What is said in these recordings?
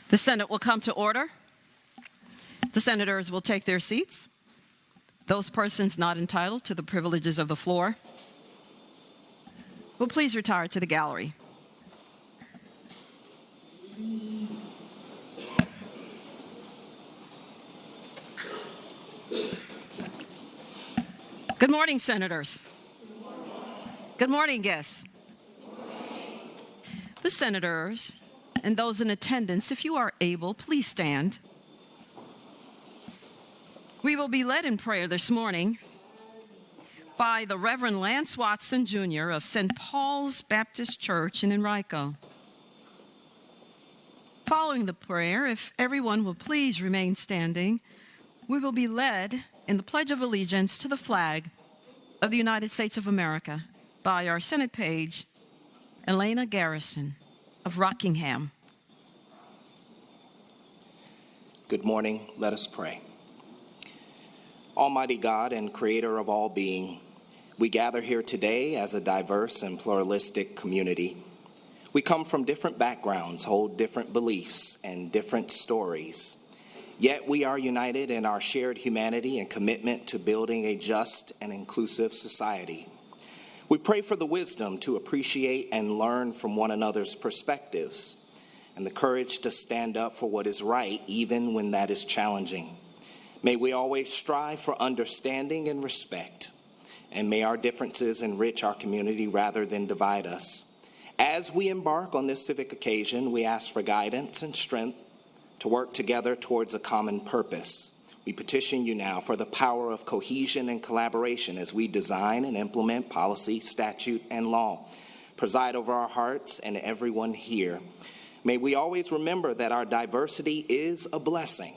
The Senate will come to order. The senators will take their seats. Those persons not entitled to the privileges of the floor will please retire to the gallery. Good morning, senators. Good morning, guests. The senators and those in attendance, if you are able, please stand. We will be led in prayer this morning by the Reverend Lance Watson, Jr. of St. Paul's Baptist Church in Enrico. Following the prayer, if everyone will please remain standing, we will be led in the Pledge of Allegiance to the flag of the United States of America by our Senate page, Elena Garrison of Rockingham. Good morning. Let us pray. Almighty God and creator of all being, we gather here today as a diverse and pluralistic community. We come from different backgrounds, hold different beliefs and different stories. Yet we are united in our shared humanity and commitment to building a just and inclusive society. We pray for the wisdom to appreciate and learn from one another's perspectives and the courage to stand up for what is right, even when that is challenging. May we always strive for understanding and respect, and may our differences enrich our community rather than divide us. As we embark on this civic occasion, we ask for guidance and strength to work together towards a common purpose. We petition you now for the power of cohesion and collaboration as we design and implement policy, statute, and law. Preside over our hearts and everyone here. May we always remember that our diversity is a blessing,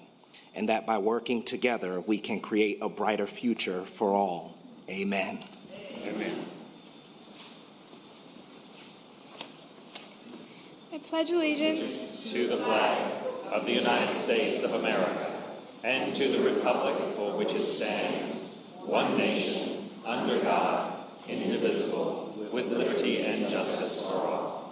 and that by working together, we can create a brighter future for all. Amen. Amen. I pledge allegiance to the flag of the United States of America and to the republic for which it stands, one nation, under God, indivisible, with liberty and justice for all.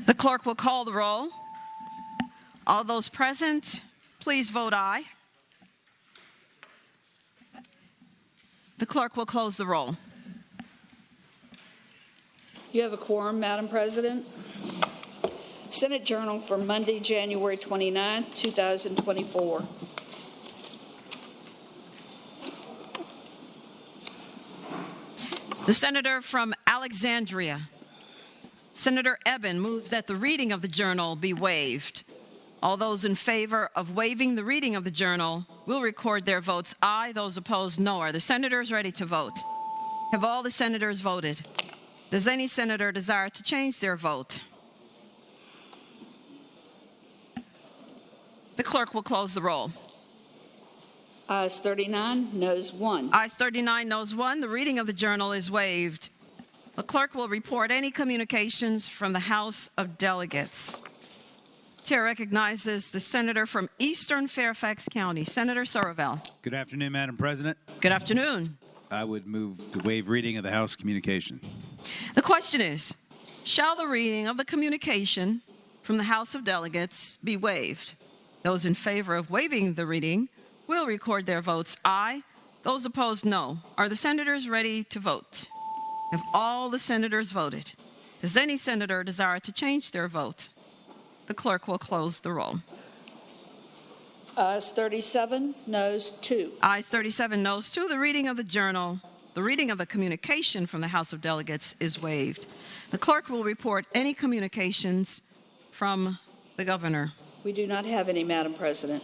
The clerk will call the roll. All those present, please vote aye. The clerk will close the roll. You have a quorum, Madam President. Senate Journal for Monday, January 29, 2024. The senator from Alexandria, Senator Eben, moves that the reading of the journal be waived. All those in favor of waiving the reading of the journal will record their votes aye. Those opposed, no. Are the senators ready to vote? Have all the senators voted? Does any senator desire to change their vote? The clerk will close the roll. Ayes 39, noes 1. Ayes 39, noes 1. The reading of the journal is waived. The clerk will report any communications from the House of Delegates. Chair recognizes the senator from Eastern Fairfax County, Senator Surville. Good afternoon, Madam President. Good afternoon. I would move to waive reading of the House communication. The question is, shall the reading of the communication from the House of Delegates be waived? Those in favor of waiving the reading will record their votes aye. Those opposed, no. Are the senators ready to vote? Have all the senators voted? Does any senator desire to change their vote? The clerk will close the roll. Ayes 37, noes 2. Ayes 37, noes 2. The reading of the journal, the reading of the communication from the House of Delegates is waived. The clerk will report any communications from the governor. We do not have any, Madam President.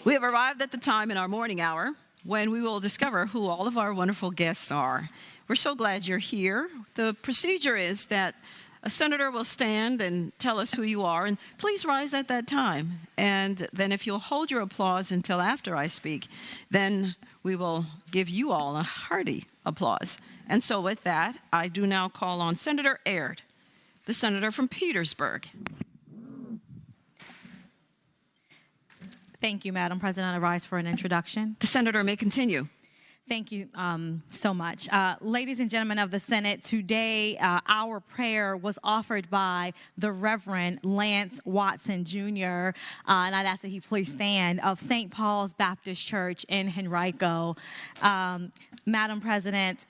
We have arrived at the time in our morning hour when we will discover who all of our wonderful guests are. We're so glad you're here. The procedure is that a senator will stand and tell us who you are, and please rise at that time. And then if you'll hold your applause until after I speak, then we will give you all a hearty applause. And so with that, I do now call on Senator Aird, the senator from Petersburg. Thank you, Madam President. I rise for an introduction. The senator may continue. Thank you so much. Ladies and gentlemen of the Senate, today our prayer was offered by the Reverend Lance Watson, Jr., and I'd ask that he please stand, of St. Paul's Baptist Church in Henrico. Madam President,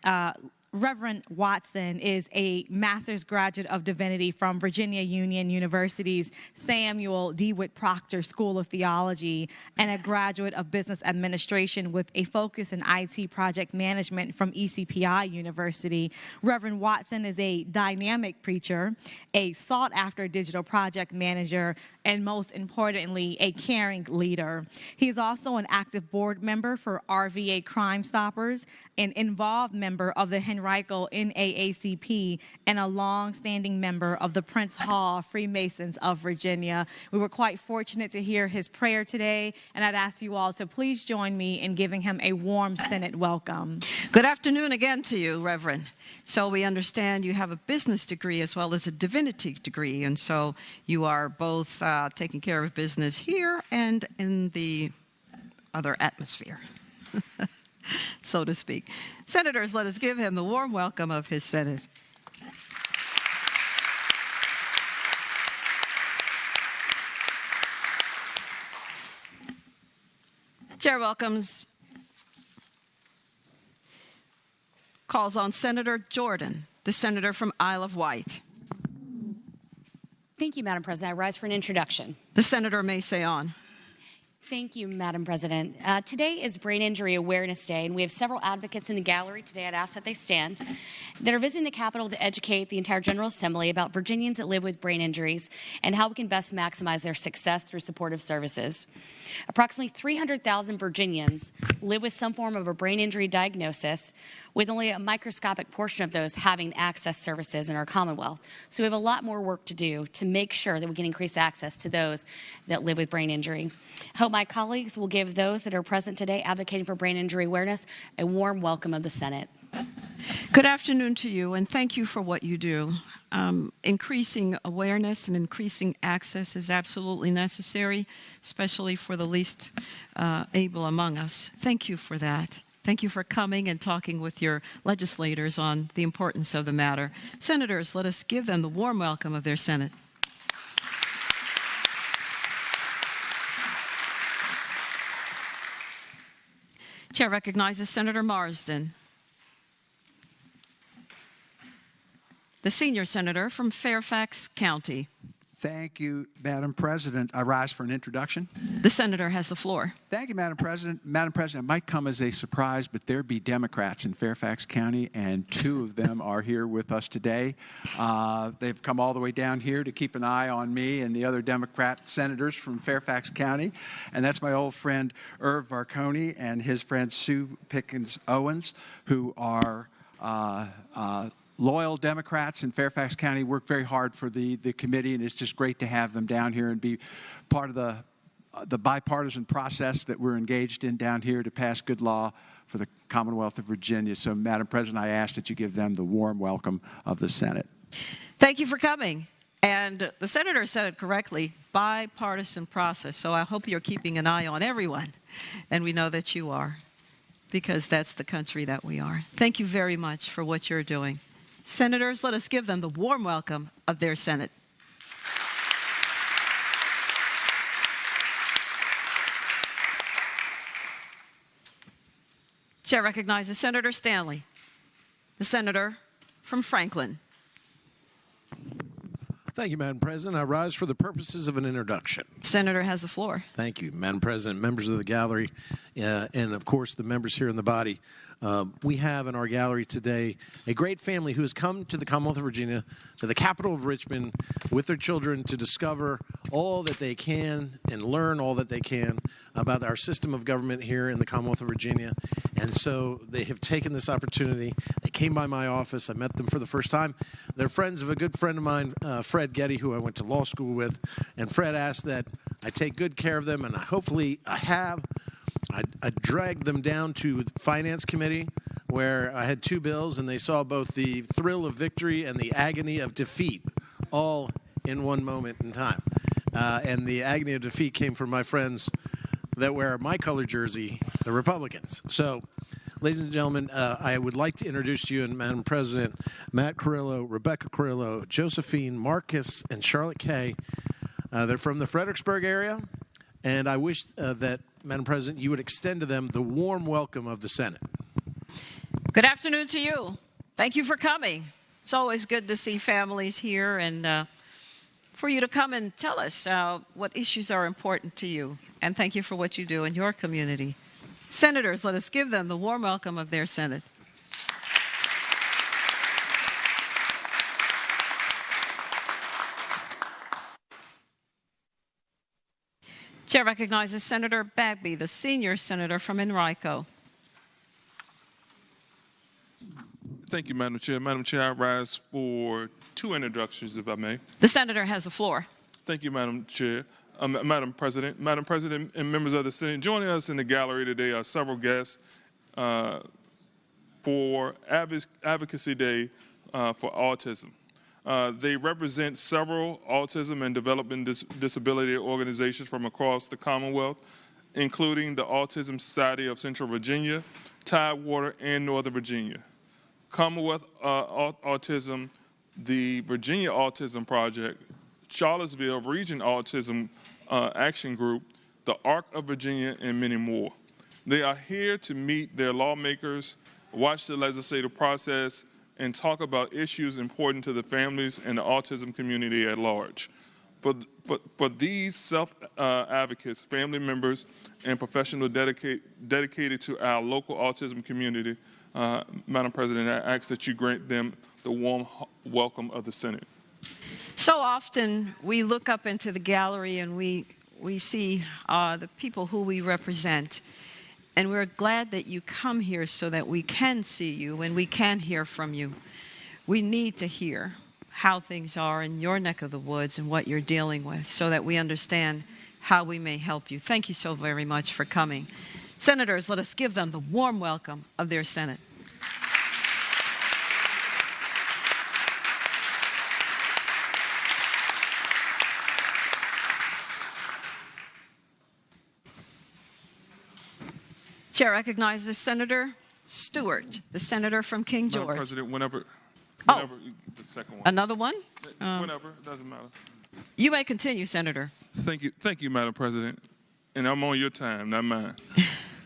Reverend Watson is a master's graduate of divinity from Virginia Union University's Samuel DeWitt Proctor School of Theology and a graduate of business administration with a focus in IT project management from ECPI University. Reverend Watson is a dynamic preacher, a sought-after digital project manager, and most importantly, a caring leader. He is also an active board member for RVA Crime Stoppers, an involved member of the Henrico NAACP, and a long-standing member of the Prince Hall Freemasons of Virginia. We were quite fortunate to hear his prayer today, and I'd ask you all to please join me in giving him a warm Senate welcome. Good afternoon again to you, Reverend. So we understand you have a business degree as well as a divinity degree, and so you are both taking care of business here and in the other atmosphere, so to speak. Senators, let us give him the warm welcome of his Senate. Chair calls on Senator Jordan, the senator from Isle of Wight. Thank you, Madam President. I rise for an introduction. The senator may say on. Thank you, Madam President. Today is Brain Injury Awareness Day, and we have several advocates in the gallery today. I'd ask that they stand, that are visiting the Capitol to educate the entire General Assembly about Virginians that live with brain injuries and how we can best maximize their success through supportive services. Approximately 300,000 Virginians live with some form of a brain injury diagnosis, with only a microscopic portion of those having access services in our Commonwealth. So we have a lot more work to do to make sure that we can increase access to those that live with brain injury. I hope my colleagues will give those that are present today advocating for brain injury awareness a warm welcome of the Senate. Good afternoon to you, and thank you for what you do. Increasing awareness and increasing access is absolutely necessary, especially for the least able among us. Thank you for that. Thank you for coming and talking with your legislators on the importance of the matter. Senators, let us give them the warm welcome of their Senate. Chair recognizes Senator Marsden, the senior senator from Fairfax County. Thank you, Madam President. I rise for an introduction. The senator has the floor. Thank you, Madam President. Madam President, it might come as a surprise, but there be Democrats in Fairfax County, and two of them are here with us today. They've come all the way down here to keep an eye on me and the other Democrat senators from Fairfax County, and that's my old friend Irv Varconi and his friend Sue Pickens Owens, who are loyal Democrats in Fairfax County, work very hard for the committee, and it's just great to have them down here and be part of the bipartisan process that we're engaged in down here to pass good law for the Commonwealth of Virginia. So, Madam President, I ask that you give them the warm welcome of the Senate. Thank you for coming. And the senator said it correctly, bipartisan process. So I hope you're keeping an eye on everyone, and we know that you are, because that's the country that we are. Thank you very much for what you're doing. Senators, let us give them the warm welcome of their Senate. Chair recognizes Senator Stanley, the senator from Franklin. Thank you, Madam President. I rise for the purposes of an introduction. Senator has the floor. Thank you, Madam President, members of the gallery, and of course the members here in the body. We have in our gallery today a great family who has come to the Commonwealth of Virginia, to the capital of Richmond, with their children to discover all that they can and learn all that they can about our system of government here in the Commonwealth of Virginia. And so they have taken this opportunity. They came by my office. I met them for the first time. They're friends of a good friend of mine, Fred Getty, who I went to law school with. And Fred asked that I take good care of them, and hopefully I have. I dragged them down to the Finance Committee, where I had two bills, and they saw both the thrill of victory and the agony of defeat, all in one moment in time. And the agony of defeat came from my friends that wear my color jersey, the Republicans. So, ladies and gentlemen, I would like to introduce to you, and Madam President, Matt Carrillo, Rebecca Carrillo, Josephine, Marcus, and Charlotte Kay. They're from the Fredericksburg area, and I wish that, Madam President, you would extend to them the warm welcome of the Senate. Good afternoon to you. Thank you for coming. It's always good to see families here and for you to come and tell us what issues are important to you. And thank you for what you do in your community. Senators, let us give them the warm welcome of their Senate. Chair recognizes Senator Bagby, the senior senator from Enrico. Thank you, Madam Chair. Madam Chair, I rise for two introductions, if I may. The senator has the floor. Thank you, Madam Chair. Madam President. Madam President and members of the Senate, joining us in the gallery today are several guests for Advocacy Day for Autism. They represent several autism and development disability organizations from across the Commonwealth, including the Autism Society of Central Virginia, Tidewater, and Northern Virginia. Commonwealth Autism, the Virginia Autism Project, Charlottesville Region Autism Action Group, the ARC of Virginia, and many more. They are here to meet their lawmakers, watch the legislative process, and talk about issues important to the families and the autism community at large. For these self-advocates, family members, and professionals dedicated to our local autism community, Madam President, I ask that you grant them the warm welcome of the Senate. So often we look up into the gallery and we see the people who we represent. And we're glad that you come here so that we can see you and we can hear from you. We need to hear how things are in your neck of the woods and what you're dealing with so that we understand how we may help you. Thank you so very much for coming. Senators, let us give them the warm welcome of their Senate. Chair recognizes Senator Stewart, the senator from King George. Madam President, whenever the second one. Another one? Whenever, it doesn't matter. You may continue, Senator. Thank you, Madam President. And I'm on your time, not mine.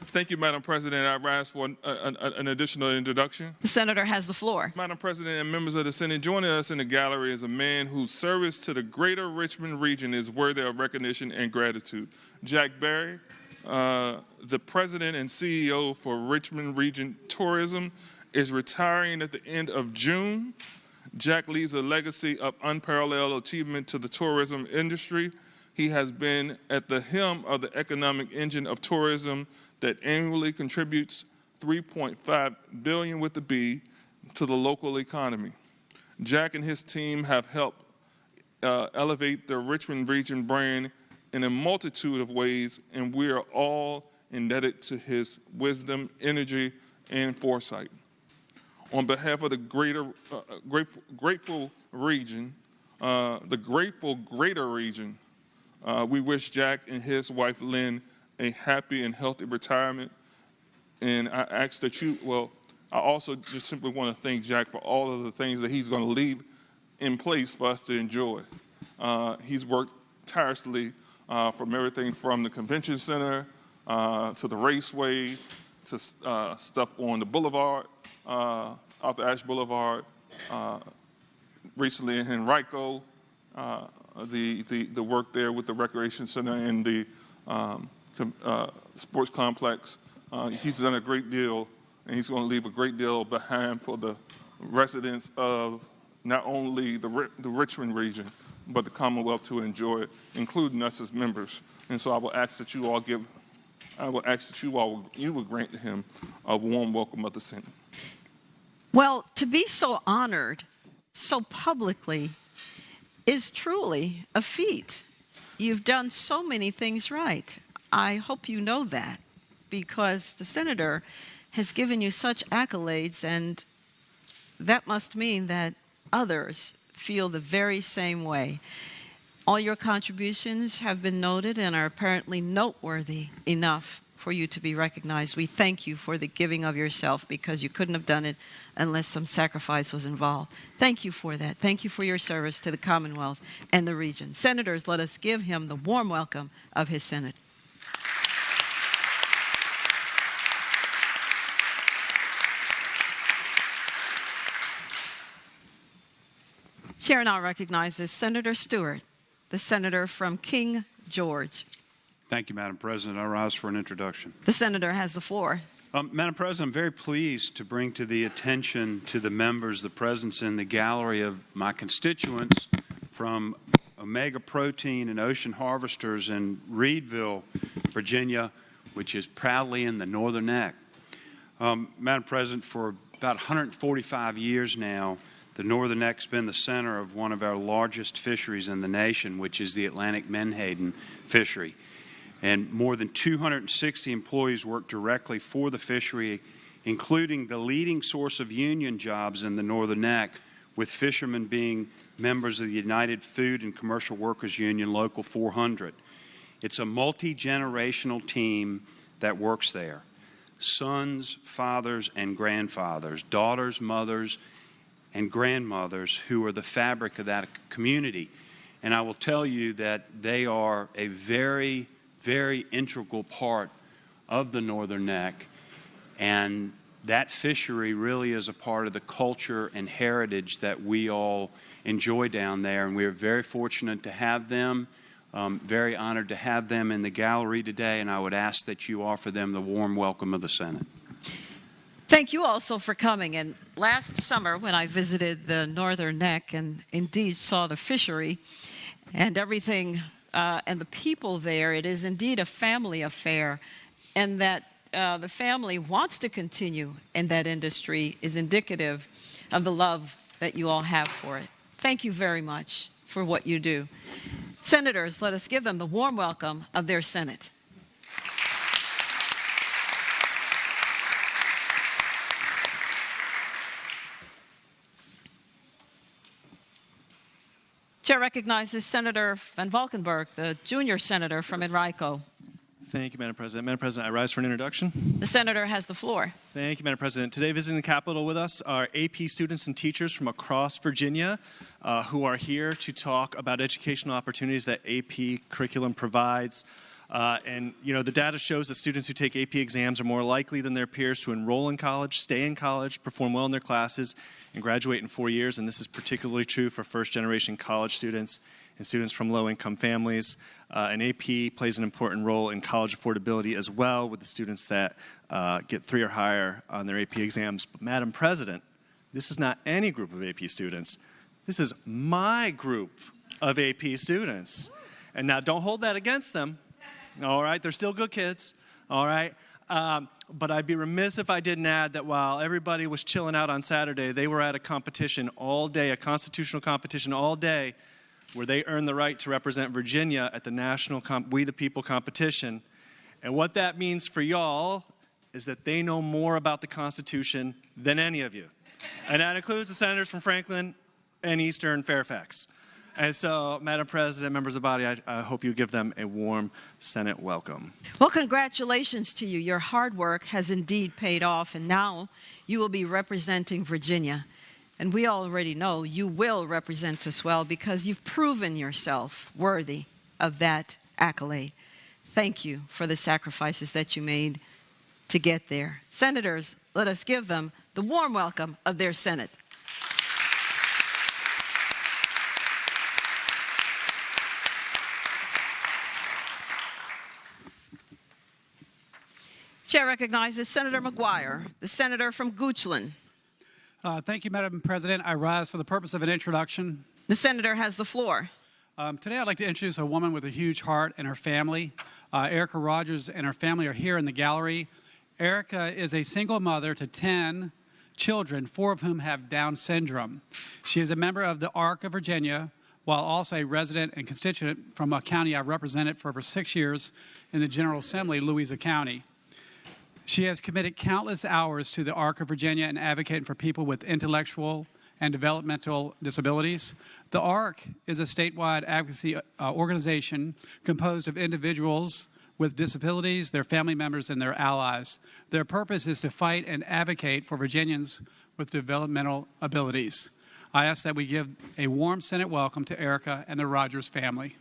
Thank you, Madam President. I rise for an additional introduction. The senator has the floor. Madam President and members of the Senate, joining us in the gallery is a man whose service to the greater Richmond region is worthy of recognition and gratitude. Jack Berry, the president and CEO for Richmond Region Tourism, is retiring at the end of June. Jack leaves a legacy of unparalleled achievement to the tourism industry. He has been at the helm of the economic engine of tourism that annually contributes $3.5 billion with the B to the local economy. Jack and his team have helped elevate the Richmond Region brand in a multitude of ways, and we are all indebted to his wisdom, energy, and foresight. On behalf of the grateful region, the grateful greater region, we wish Jack and his wife Lynn a happy and healthy retirement. And I ask that I also just simply want to thank Jack for all of the things that he's going to leave in place for us to enjoy. He's worked tirelessly from everything from the convention center to the raceway to stuff on the boulevard, off the Ash Boulevard, recently in Henrico, the work there with the recreation center and the sports complex. He's done a great deal and he's going to leave a great deal behind for the residents of not only the Richmond region, but the Commonwealth to enjoy it, including us as members. And so I will ask that you all you will grant him a warm welcome of the Senate. Well, to be so honored so publicly is truly a feat. You've done so many things right. I hope you know that, because the senator has given you such accolades, and that must mean that others feel the very same way. All your contributions have been noted and are apparently noteworthy enough for you to be recognized. We thank you for the giving of yourself, because you couldn't have done it unless some sacrifice was involved. Thank you for that. Thank you for your service to the Commonwealth and the region. Senators, let us give him the warm welcome of his Senate. Chair now recognizes Senator Stewart, the senator from King George. Thank you, Madam President. I rise for an introduction. The senator has the floor. Madam President, I'm very pleased to bring to the attention to the members the presence in the gallery of my constituents from Omega Protein and Ocean Harvesters in Reedville, Virginia, which is proudly in the Northern Neck. Madam President, for about 145 years now, the Northern Neck's been the center of one of our largest fisheries in the nation, which is the Atlantic Menhaden fishery. And more than 260 employees work directly for the fishery, including the leading source of union jobs in the Northern Neck, with fishermen being members of the United Food and Commercial Workers Union Local 400. It's a multi-generational team that works there. Sons, fathers, and grandfathers, daughters, mothers, and grandmothers who are the fabric of that community. And I will tell you that they are a very, very integral part of the Northern Neck, and that fishery really is a part of the culture and heritage that we all enjoy down there, and we are very fortunate to have them, very honored to have them in the gallery today, and I would ask that you offer them the warm welcome of the Senate. Thank you also for coming. And last summer, when I visited the Northern Neck and indeed saw the fishery and everything and the people there, it is indeed a family affair, and that the family wants to continue in that industry is indicative of the love that you all have for it. Thank you very much for what you do. Senators, let us give them the warm welcome of their Senate. Chair recognizes Senator Van Valkenburg, the junior senator from Enrico. Thank you, Madam President. Madam President, I rise for an introduction. The senator has the floor. Thank you, Madam President. Today, visiting the Capitol with us are AP students and teachers from across Virginia who are here to talk about educational opportunities that AP curriculum provides. And, you know, the data shows that students who take AP exams are more likely than their peers to enroll in college, stay in college, perform well in their classes, and graduate in 4 years. And this is particularly true for first-generation college students and students from low-income families. And AP plays an important role in college affordability as well, with the students that get 3 or higher on their AP exams. But, Madam President, this is not any group of AP students. This is my group of AP students. And now don't hold that against them. All right, they're still good kids. All right. But I'd be remiss if I didn't add that while everybody was chilling out on Saturday, they were at a competition all day, a constitutional competition all day, where they earned the right to represent Virginia at the National We the People competition. And what that means for y'all is that they know more about the Constitution than any of you. And that includes the senators from Franklin and Eastern Fairfax. And so, Madam President, members of the body, I hope you give them a warm Senate welcome. Well, congratulations to you. Your hard work has indeed paid off, and now you will be representing Virginia. And we already know you will represent us well, because you've proven yourself worthy of that accolade. Thank you for the sacrifices that you made to get there. Senators, let us give them the warm welcome of their Senate. Chair recognizes Senator McGuire, the senator from Goochland. Thank you, Madam President. I rise for the purpose of an introduction. The senator has the floor. Today I'd like to introduce a woman with a huge heart and her family. Erica Rogers and her family are here in the gallery. Erica is a single mother to 10 children, 4 of whom have Down syndrome. She is a member of the ARC of Virginia, while also a resident and constituent from a county I represented for over 6 years in the General Assembly, Louisa County. She has committed countless hours to the ARC of Virginia and advocating for people with intellectual and developmental disabilities. The ARC is a statewide advocacy organization composed of individuals with disabilities, their family members, and their allies. Their purpose is to fight and advocate for Virginians with developmental abilities. I ask that we give a warm Senate welcome to Erica and the Rogers family.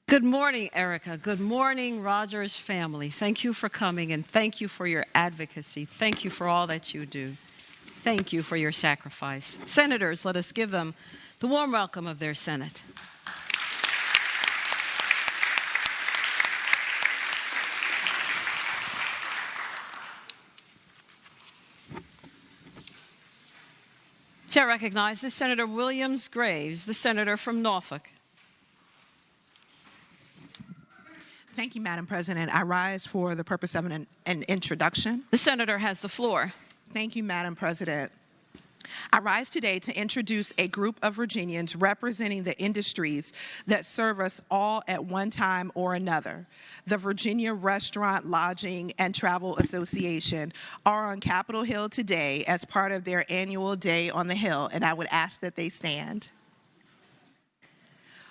Good morning, Erica. Good morning, Rogers family. Thank you for coming, and thank you for your advocacy. Thank you for all that you do. Thank you for your sacrifice. Senators, let us give them the warm welcome of their Senate. Chair recognizes Senator Williams Graves, the senator from Norfolk. Thank you, Madam President. I rise for the purpose of an introduction. The senator has the floor. Thank you, Madam President. I rise today to introduce a group of Virginians representing the industries that serve us all at one time or another. The Virginia Restaurant, Lodging, and Travel Association are on Capitol Hill today as part of their annual Day on the Hill, and I would ask that they stand.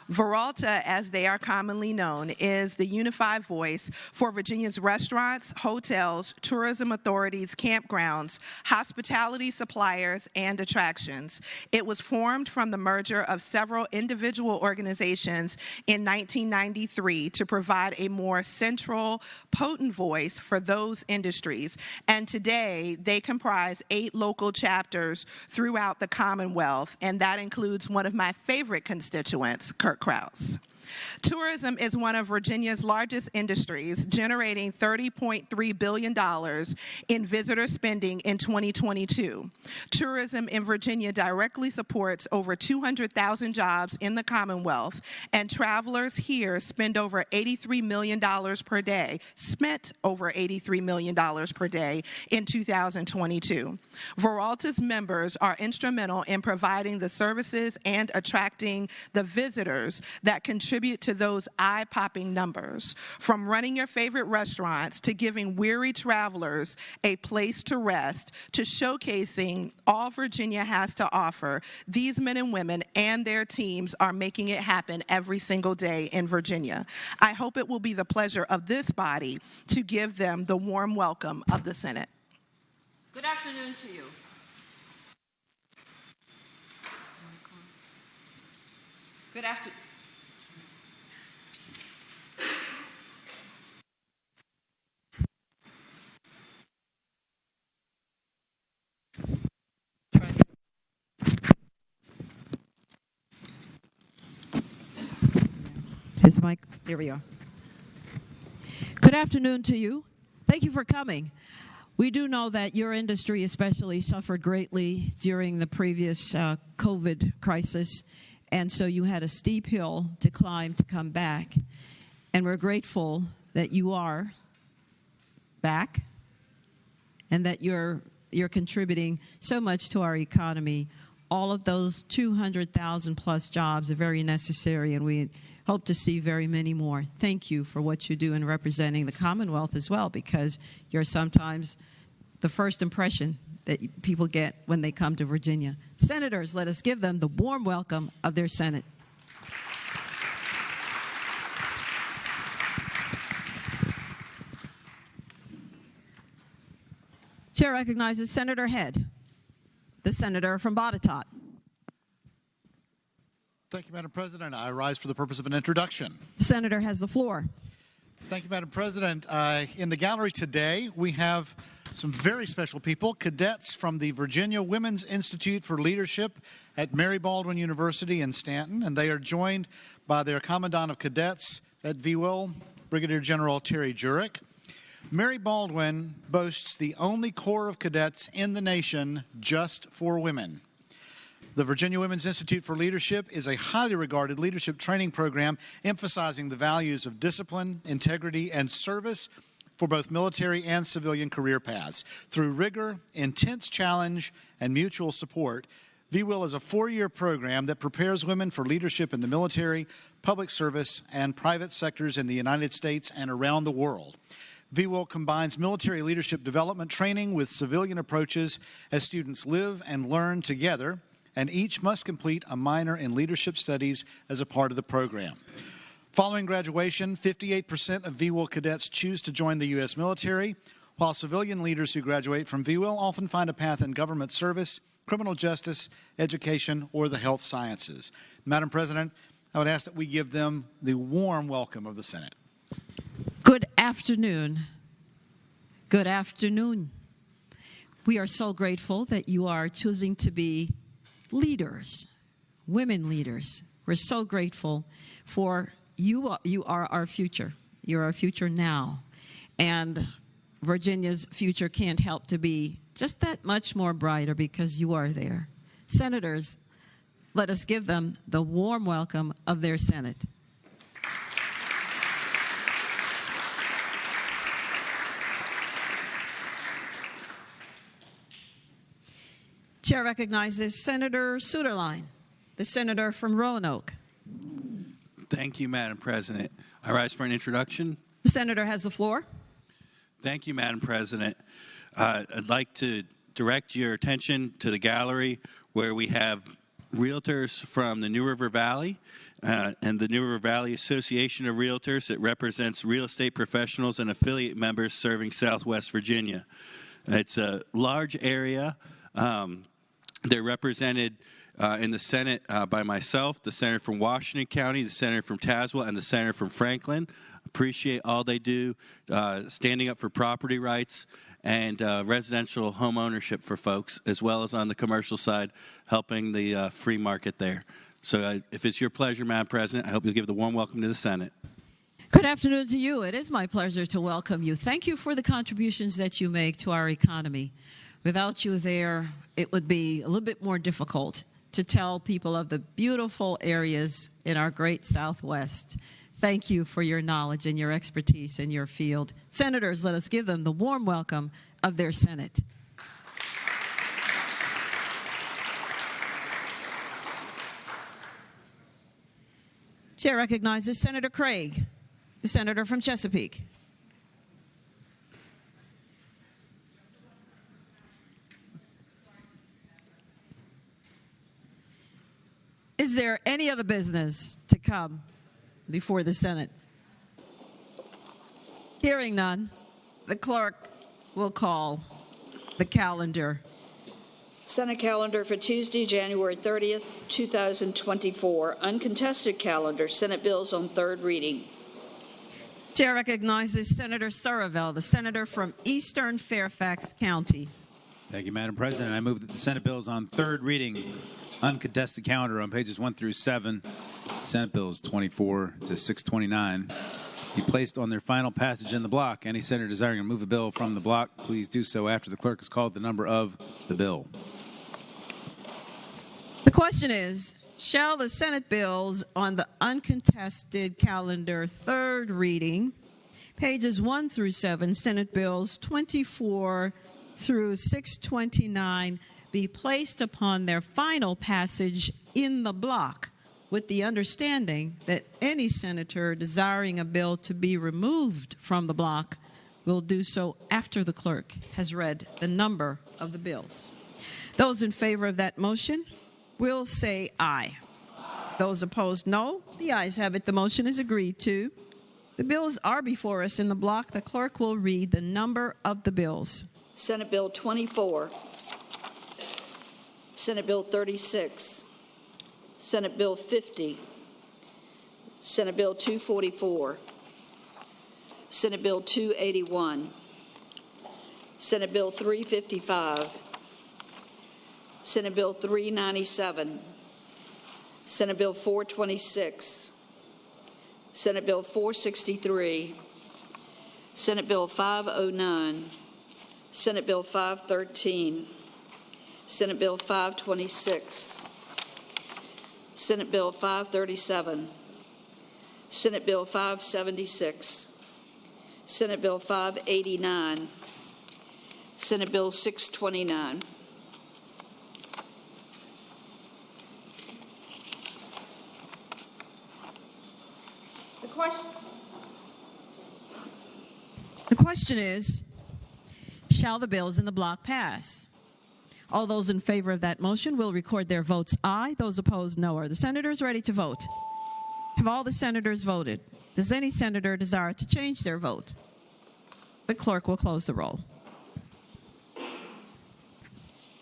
Veralta, as they are commonly known, is the unified voice for Virginia's restaurants, hotels, tourism authorities, campgrounds, hospitality suppliers, and attractions. It was formed from the merger of several individual organizations in 1993 to provide a more central, potent voice for those industries. And today, they comprise 8 local chapters throughout the Commonwealth, and that includes one of my favorite constituents, Kirk Krause. Tourism is one of Virginia's largest industries, generating $30.3 billion in visitor spending in 2022. Tourism in Virginia directly supports over 200,000 jobs in the Commonwealth, and travelers here spend over $83 million per day, spent over $83 million per day in 2022. Veralta's members are instrumental in providing the services and attracting the visitors that contribute to those eye-popping numbers. From running your favorite restaurants to giving weary travelers a place to rest to showcasing all Virginia has to offer, these men and women and their teams are making it happen every single day in Virginia. I hope it will be the pleasure of this body to give them the warm welcome of the Senate. Good afternoon to you. Good afternoon. His mic, there we are. Good afternoon to you. Thank you for coming. We do know that your industry especially suffered greatly during the previous COVID crisis, and so you had a steep hill to climb to come back. And we're grateful that you are back and that you're contributing so much to our economy. All of those 200,000 plus jobs are very necessary, and we hope to see very many more. Thank you for what you do in representing the Commonwealth as well, because you're sometimes the first impression that people get when they come to Virginia. Senators, let us give them the warm welcome of their Senate. Chair recognizes Senator Head, the senator from Botetourt. Thank you, Madam President. I rise for the purpose of an introduction. The senator has the floor. Thank you, Madam President. In the gallery today, we have some very special people, cadets from the Virginia Women's Institute for Leadership at Mary Baldwin University in Stanton, and they are joined by their Commandant of Cadets at VWIL, Brigadier General Terry Jurek. Mary Baldwin boasts the only Corps of Cadets in the nation just for women. The Virginia Women's Institute for Leadership is a highly regarded leadership training program emphasizing the values of discipline, integrity, and service for both military and civilian career paths. Through rigor, intense challenge, and mutual support, VWIL is a 4-year program that prepares women for leadership in the military, public service, and private sectors in the United States and around the world. VWIL combines military leadership development training with civilian approaches as students live and learn together, and each must complete a minor in leadership studies as a part of the program. Following graduation, 58% of VWIL cadets choose to join the U.S. military, while civilian leaders who graduate from VWIL often find a path in government service, criminal justice, education, or the health sciences. Madam President, I would ask that we give them the warm welcome of the Senate. Good afternoon. Good afternoon. We are so grateful that you are choosing to be leaders, women leaders. We're so grateful for you. You are our future. You're our future now. And Virginia's future can't help to be just that much more brighter because you are there. Senators, let us give them the warm welcome of their Senate. Chair recognizes Senator Suderline, the senator from Roanoke. Thank you, Madam President. I rise for an introduction. The senator has the floor. Thank you, Madam President. I'd like to direct your attention to the gallery where we have realtors from the New River Valley and the New River Valley Association of Realtors. It represents real estate professionals and affiliate members serving Southwest Virginia. It's a large area. They're represented in the Senate by myself, the senator from Washington County, the senator from Tazewell, and the senator from Franklin. Appreciate all they do, standing up for property rights and residential home ownership for folks, as well as on the commercial side, helping the free market there. So if it's your pleasure, Madam President, I hope you'll give the warm welcome to the Senate. Good afternoon to you. It is my pleasure to welcome you. Thank you for the contributions that you make to our economy. Without you there, it would be a little bit more difficult to tell people of the beautiful areas in our great Southwest. Thank you for your knowledge and your expertise in your field. Senators, let us give them the warm welcome of their Senate. Chair recognizes Senator Craig, the senator from Chesapeake. Is there any other business to come before the Senate? Hearing none, the clerk will call the calendar. Senate calendar for Tuesday, January 30th, 2024. Uncontested calendar. Senate bills on third reading. Chair recognizes Senator Surreville, the senator from Eastern Fairfax County. Thank you, Madam President. I move that the Senate bills on third reading, uncontested calendar on pages 1 through 7, Senate bills 24 to 629, be placed on their final passage in the block. Any senator desiring to move a bill from the block, please do so after the clerk has called the number of the bill. The question is, shall the Senate bills on the uncontested calendar third reading, pages 1 through 7, Senate bills 24 through 629, be placed upon their final passage in the block, with the understanding that any senator desiring a bill to be removed from the block will do so after the clerk has read the number of the bills. Those in favor of that motion will say aye. Those opposed, no. The ayes have it. The motion is agreed to. The bills are before us in the block. The clerk will read the number of the bills. Senate Bill 24. Senate Bill 36. Senate Bill 50. Senate Bill 244. Senate Bill 281. Senate Bill 355. Senate Bill 397. Senate Bill 426. Senate Bill 463. Senate Bill 509, Senate Bill 513, Senate Bill 526, Senate Bill 537, Senate Bill 576, Senate Bill 589, Senate Bill 629. The question is, shall the bills in the block pass? All those in favor of that motion will record their votes aye. Those opposed, no. Are the senators ready to vote? Have all the senators voted? Does any senator desire to change their vote? The clerk will close the roll.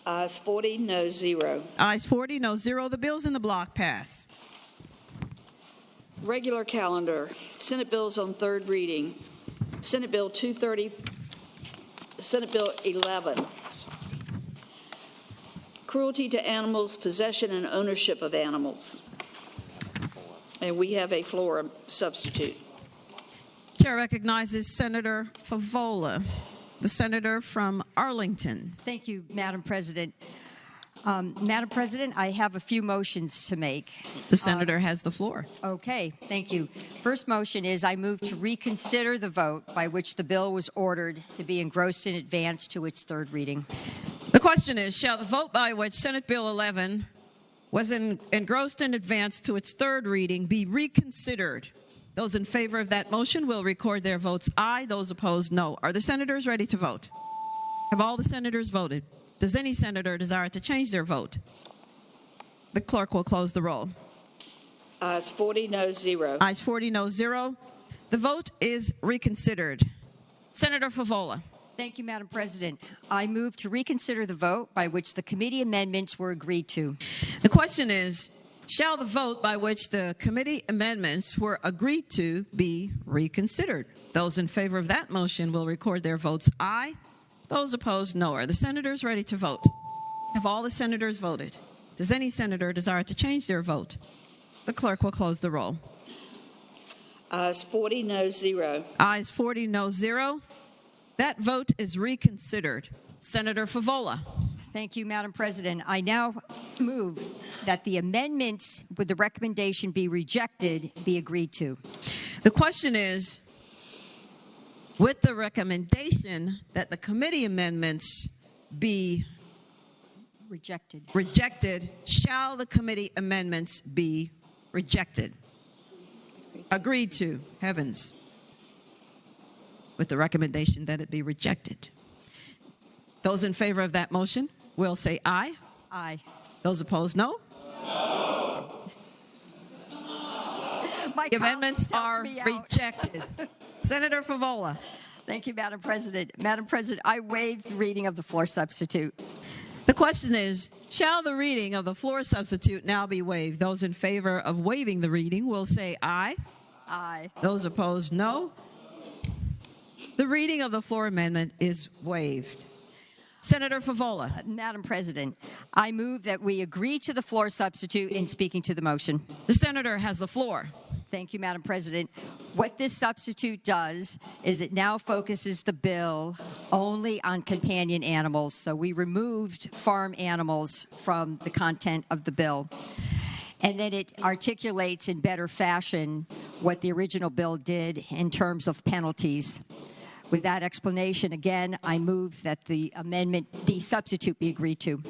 Ayes 40, no 0. Ayes 40, no 0. The bills in the block pass. Regular calendar. Senate bills on third reading. Senate Bill 230, Senate Bill 11. Cruelty to animals, possession and ownership of animals. And we have a floor substitute. Chair recognizes Senator Favola, the senator from Arlington. Thank you, Madam President. Madam President, I have a few motions to make. The senator has the floor. Okay, thank you. First motion is I move to reconsider the vote by which the bill was ordered to be engrossed in advance to its third reading. The question is, shall the vote by which Senate Bill 11 was engrossed in advance to its third reading be reconsidered? Those in favor of that motion will record their votes aye. Those opposed, no. Are the senators ready to vote? Have all the senators voted? Does any senator desire to change their vote? The clerk will close the roll. Ayes 40, no 0. Ayes 40, no 0. The vote is reconsidered. Senator Favola. Thank you, Madam President. I move to reconsider the vote by which the committee amendments were agreed to. The question is, shall the vote by which the committee amendments were agreed to be reconsidered? Those in favor of that motion will record their votes aye. Those opposed, no. Are the senators ready to vote? Have all the senators voted? Does any senator desire to change their vote? The clerk will close the roll. Ayes 40, no 0. Ayes 40, no 0. That vote is reconsidered. Senator Favola. Thank you, Madam President. I now move that the amendments with the recommendation be rejected be agreed to. The question is, with the recommendation that the committee amendments be rejected, shall the committee amendments be rejected? Agreed to, heavens. With the recommendation that it be rejected. Those in favor of that motion will say aye. Aye. Those opposed, no. The amendments are rejected. Senator Favola. Thank you, Madam President. Madam President, I waive the reading of the floor substitute. The question is, shall the reading of the floor substitute now be waived? Those in favor of waiving the reading will say aye. Aye. Those opposed, no. The reading of the floor amendment is waived. Senator Favola. Madam President, I move that we agree to the floor substitute in speaking to the motion. The senator has the floor. Thank you, Madam President. What this substitute does is it now focuses the bill only on companion animals. So we removed farm animals from the content of the bill. And then it articulates in better fashion what the original bill did in terms of penalties. With that explanation, again, I move that the amendment, the substitute, be agreed to.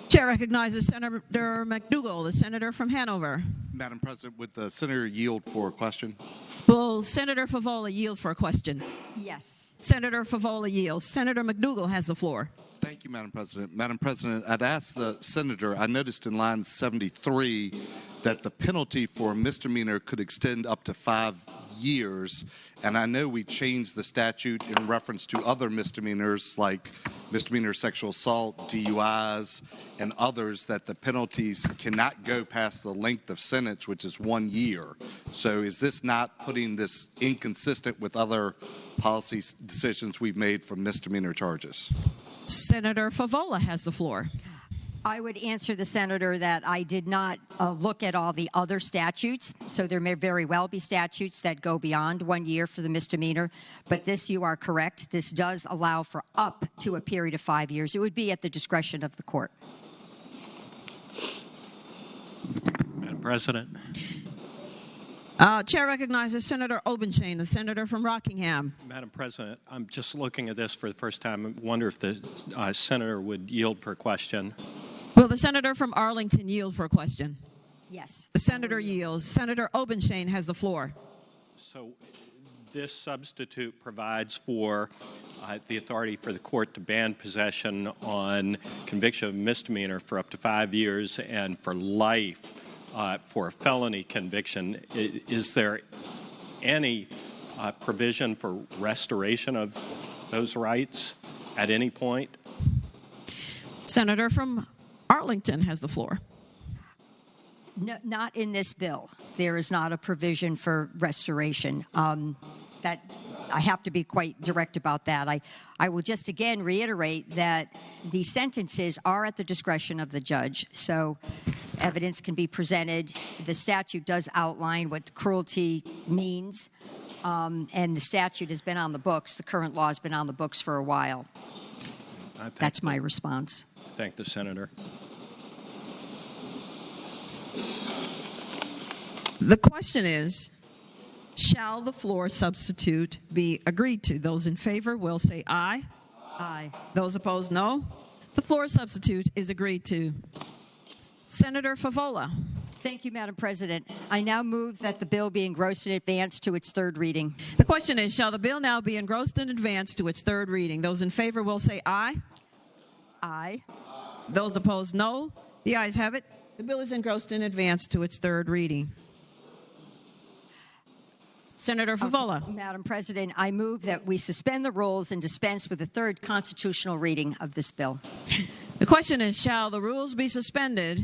Chair recognizes Senator McDougall, the senator from Hanover. Madam President, would the senator yield for a question? Will Senator Favola yield for a question? Yes. Senator Favola yields. Senator McDougall has the floor. Thank you, Madam President. Madam President, I'd ask the senator, I noticed in line 73 that the penalty for a misdemeanor could extend up to 5 years. And I know we changed the statute in reference to other misdemeanors like misdemeanor sexual assault, DUIs, and others, that the penalties cannot go past the length of sentence, which is 1 year. So is this not putting this inconsistent with other policy decisions we've made for misdemeanor charges? Senator Favola has the floor. I would answer the senator that I did not look at all the other statutes, so there may very well be statutes that go beyond 1 year for the misdemeanor, but this, you are correct, this does allow for up to a period of 5 years. It would be at the discretion of the court. Madam President. Chair recognizes Senator Obenshain, the senator from Rockingham. Madam President, I'm just looking at this for the first time. I wonder if the senator would yield for a question. Will the senator from Arlington yield for a question? Yes. The senator yields. Senator Obenshain has the floor. So this substitute provides for the authority for the court to ban possession on conviction of misdemeanor for up to 5 years and for life for a felony conviction. Is there any provision for restoration of those rights at any point? Senator from Arlington has the floor. No, not in this bill. There is not a provision for restoration. That I have to be quite direct about that. I will just again reiterate that the sentences are at the discretion of the judge, so evidence can be presented. The statute does outline what cruelty means, and the statute has been on the books. The current law has been on the books for a while. That's my response. Thank the senator. The question is, shall the floor substitute be agreed to? Those in favor will say aye. Aye. Those opposed, no. The floor substitute is agreed to. Senator Favola. Thank you, Madam President. I now move that the bill be engrossed in advance to its third reading. The question is, shall the bill now be engrossed in advance to its third reading? Those in favor will say aye. Aye. Those opposed, no. The ayes have it. The bill is engrossed in advance to its third reading. Senator Favola. Madam President, I move that we suspend the rules and dispense with the third constitutional reading of this bill. The question is, shall the rules be suspended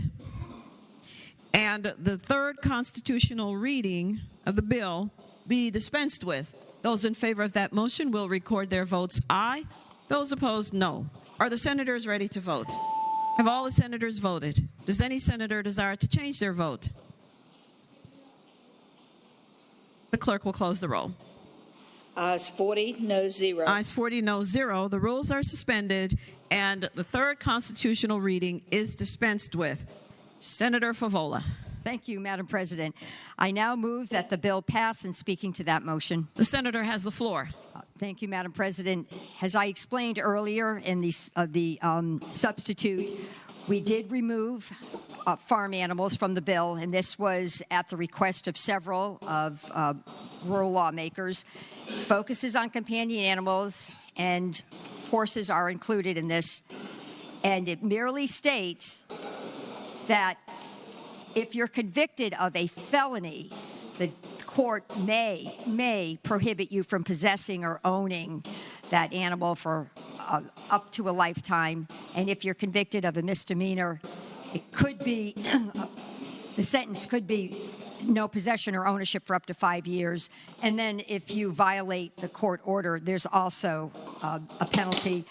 and the third constitutional reading of the bill be dispensed with? Those in favor of that motion will record their votes aye. Those opposed, no. Are the senators ready to vote? Have all the senators voted? Does any senator desire to change their vote? The clerk will close the roll. Ayes 40, no 0. Ayes 40, no 0. The rules are suspended, and the third constitutional reading is dispensed with. Senator Favola. Thank you, Madam President. I now move that the bill pass, and speaking to that motion. The senator has the floor. Thank you, Madam President. As I explained earlier in the substitute, we did remove farm animals from the bill, and this was at the request of several of rural lawmakers. Focuses on companion animals, and horses are included in this. And it merely states that if you're convicted of a felony, the court may prohibit you from possessing or owning that animal for up to a lifetime. And if you're convicted of a misdemeanor, it could be, the sentence could be no possession or ownership for up to 5 years. And then if you violate the court order, there's also a penalty.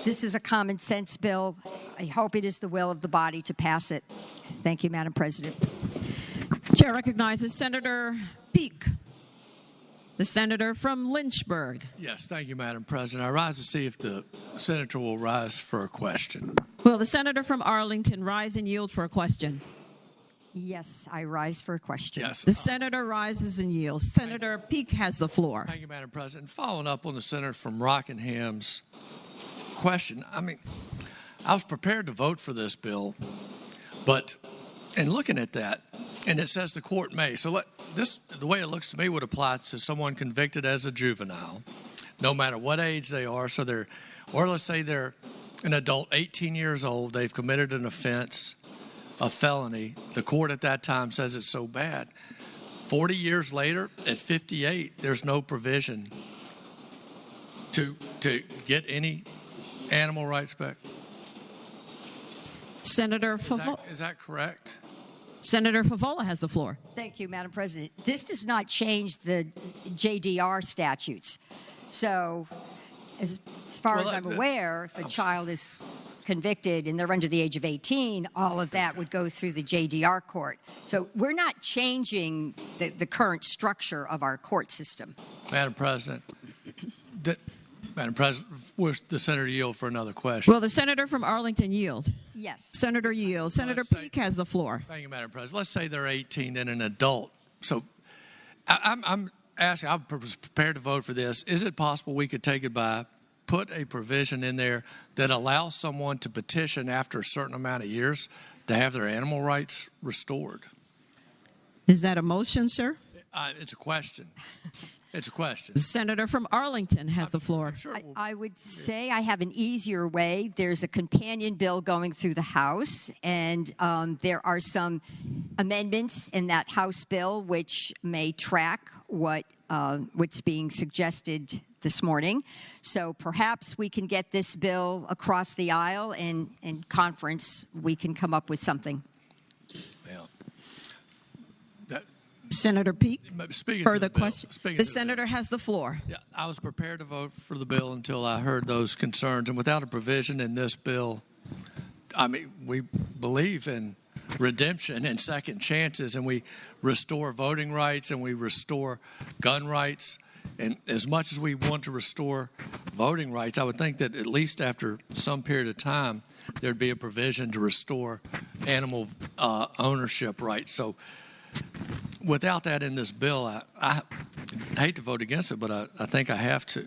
This is a common sense bill. I hope it is the will of the body to pass it. Thank you, Madam President. Chair recognizes Senator Peake, the senator from Lynchburg. Yes, thank you, Madam President. I rise to see if the senator will rise for a question. Will the senator from Arlington rise and yield for a question? Yes, I rise for a question. Yes. The senator rises and yields. Senator Peake has the floor. Thank you, Madam President. Following up on the senator from Rockingham's question, I was prepared to vote for this bill, but in looking at that, and it says the court may. So the way it looks to me would apply to someone convicted as a juvenile, no matter what age they are. So or let's say they're an adult, 18 years old, they've committed an offense, a felony. The court at that time says it's so bad. 40 years later, at 58, there's no provision to get any animal rights back. Senator Favola. Is that correct? Senator Favola has the floor. Thank you, Madam President. This does not change the JDR statutes. So as far as I'm aware, if a child is convicted and they're under the age of 18, all of that would go through the JDR court. So we're not changing the current structure of our court system. Madam President, Madam President, wish the senator yield for another question. Will the senator from Arlington yield? Yes. Senator yields. Senator Peake has the floor. Thank you, Madam President. Let's say they're 18 and an adult. So I'm asking, I was prepared to vote for this. Is it possible we could take it by, put a provision in there that allows someone to petition after a certain amount of years to have their animal rights restored? Is that a motion, sir? It's a question. It's a question. The senator from Arlington has the floor. I would say I have an easier way. There's a companion bill going through the House, and there are some amendments in that House bill which may track what's being suggested this morning. So perhaps we can get this bill across the aisle, and in conference we can come up with something. Senator Peake, further question. The senator has the floor. Yeah, I was prepared to vote for the bill until I heard those concerns. And without a provision in this bill, I mean, we believe in redemption and second chances, and we restore voting rights and we restore gun rights. And as much as we want to restore voting rights, I would think that at least after some period of time, there'd be a provision to restore animal ownership rights. So without that in this bill, I hate to vote against it, but I think I have to.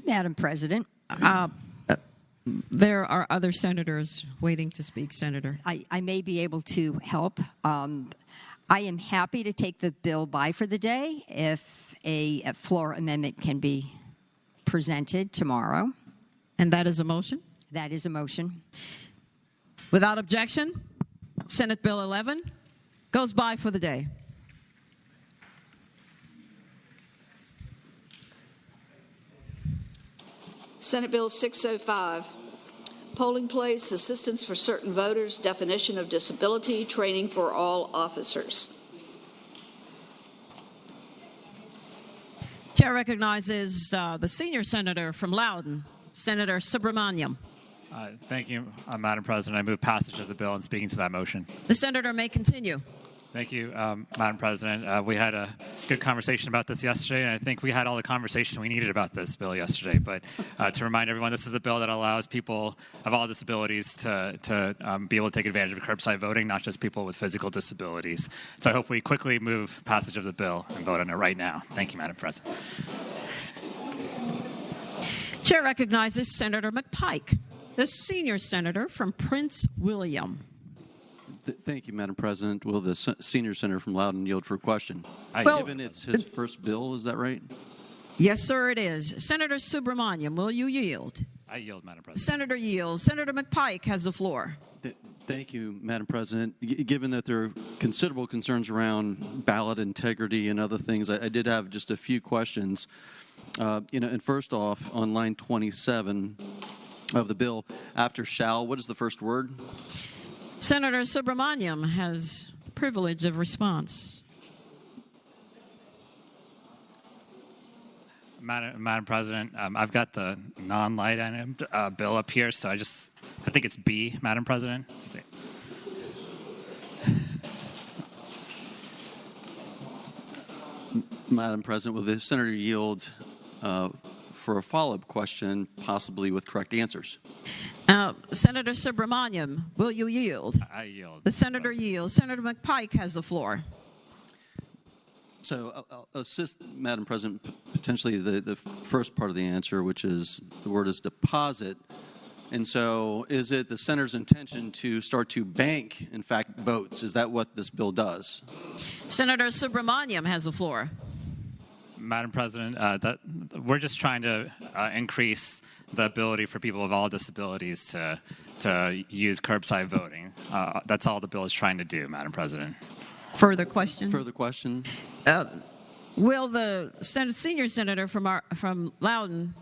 Madam President. There are other senators waiting to speak, Senator. I may be able to help. I am happy to take the bill by for the day if a floor amendment can be presented tomorrow. And that is a motion? That is a motion. Without objection, Senate Bill 11 goes by for the day. Senate Bill 605, polling place assistance for certain voters, definition of disability, training for all officers. Chair recognizes the senior senator from Loudoun, Senator Subramaniam. Thank you, Madam President. I move passage of the bill and speaking to that motion. The senator may continue. Thank you, Madam President. We had a good conversation about this yesterday, and I think we had all the conversation we needed about this bill yesterday. But to remind everyone, this is a bill that allows people of all disabilities to be able to take advantage of curbside voting, not just people with physical disabilities. So I hope we quickly move passage of the bill and vote on it right now. Thank you, Madam President. Chair recognizes Senator McPike, the senior senator from Prince William. Thank you, Madam President. Will the senior senator from Loudoun yield for a question? Given it's his first bill, is that right? Yes, sir, it is. Senator Subramaniam, will you yield? I yield, Madam President. Senator yields. Senator McPike has the floor. Thank you, Madam President. Given that there are considerable concerns around ballot integrity and other things, I did have just a few questions. And first off, on line 27 of the bill, after shall, what is the first word? Senator Subramaniam has privilege of response. Madam President, I've got the non-light item bill up here, so I think it's B, Madam President. Madam President, will the senator yield for a follow-up question, possibly with correct answers? Senator Subramaniam, will you yield? I yield. The senator yields. Senator McPike has the floor. So I'll assist, Madam President, potentially the first part of the answer, which is the word is deposit. And so is it the senator's intention to start to bank, in fact, votes? Is that what this bill does? Senator Subramaniam has the floor. Madam President, we're just trying to increase the ability for people of all disabilities to use curbside voting. That's all the bill is trying to do, Madam President. Further question? Further question? Will the senior senator from Loudoun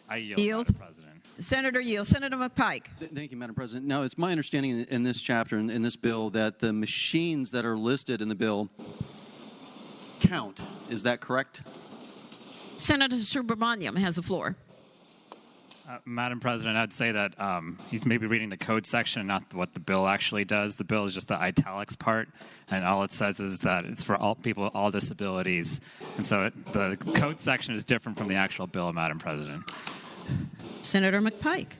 I yield, Madam President. Senator yield. Senator McPike. Thank you, Madam President. Now, it's my understanding in this chapter, in this bill, that the machines that are listed in the bill count. Is that correct? Senator Subramaniam has the floor. Madam President, I'd say that he's maybe reading the code section, not what the bill actually does. The bill is just the italics part, and all it says is that it's for all people with all disabilities. And so the code section is different from the actual bill, Madam President. Senator McPike.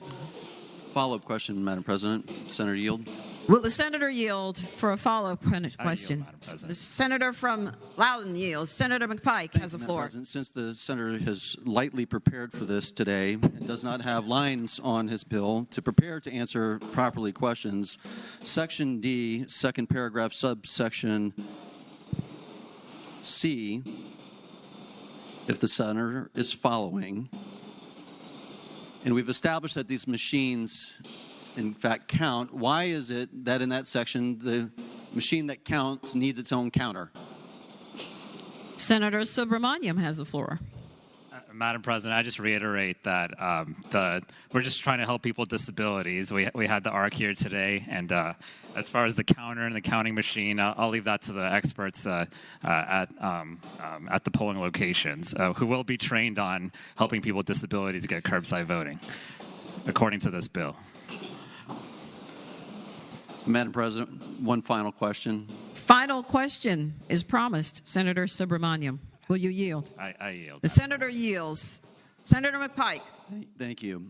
Follow-up question, Madam President. Senator Yield. Will the senator yield for a follow-up question? Madam President. The senator from Loudoun yields. Senator McPike has the floor. President, since the senator has lightly prepared for this today and does not have lines on his bill to prepare to answer properly questions, Section D, second paragraph, subsection C, if the senator is following, and we've established that these machines in fact count, why is it that in that section the machine that counts needs its own counter? Senator Subramaniam has the floor. Madam President, I just reiterate that we're just trying to help people with disabilities. We had the ARC here today, and as far as the counter and the counting machine, I'll leave that to the experts at the polling locations, who will be trained on helping people with disabilities get curbside voting, according to this bill. Madam President, one final question. Final question is promised. Senator Subramaniam, will you yield? I yield. The senator yields. Senator McPike. Thank you.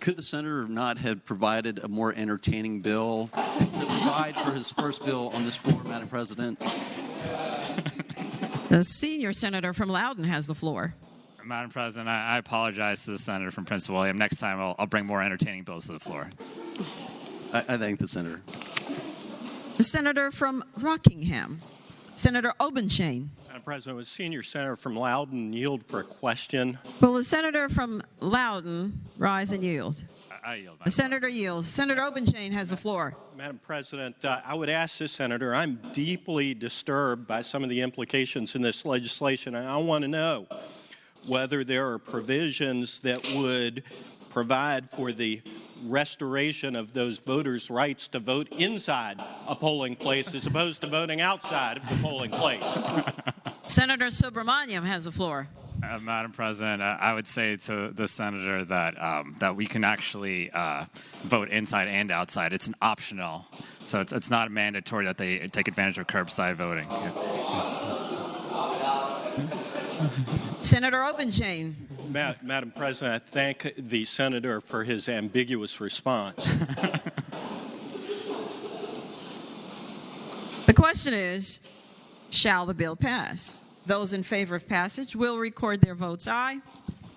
Could the senator not have provided a more entertaining bill to provide for his first bill on this floor, Madam President? The senior senator from Loudoun has the floor. Madam President, I apologize to the senator from Prince William. Next time I'll bring more entertaining bills to the floor. I thank the senator. The senator from Rockingham, Senator Obenshain. Madam President, was senior senator from Loudoun yield for a question? Will the senator from Loudoun rise and yield? I yield. The senator yields. Senator Obenshain has the floor. Madam President, I would ask this senator, I'm deeply disturbed by some of the implications in this legislation, and I want to know whether there are provisions that would provide for the restoration of those voters' rights to vote inside a polling place as opposed to voting outside of the polling place. Senator Subramaniam has the floor. Madam President, I would say to the senator that we can actually vote inside and outside. It's an optional, so it's not mandatory that they take advantage of curbside voting. Senator Obenshain. Madam President, I thank the senator for his ambiguous response. The question is, shall the bill pass? Those in favor of passage will record their votes aye.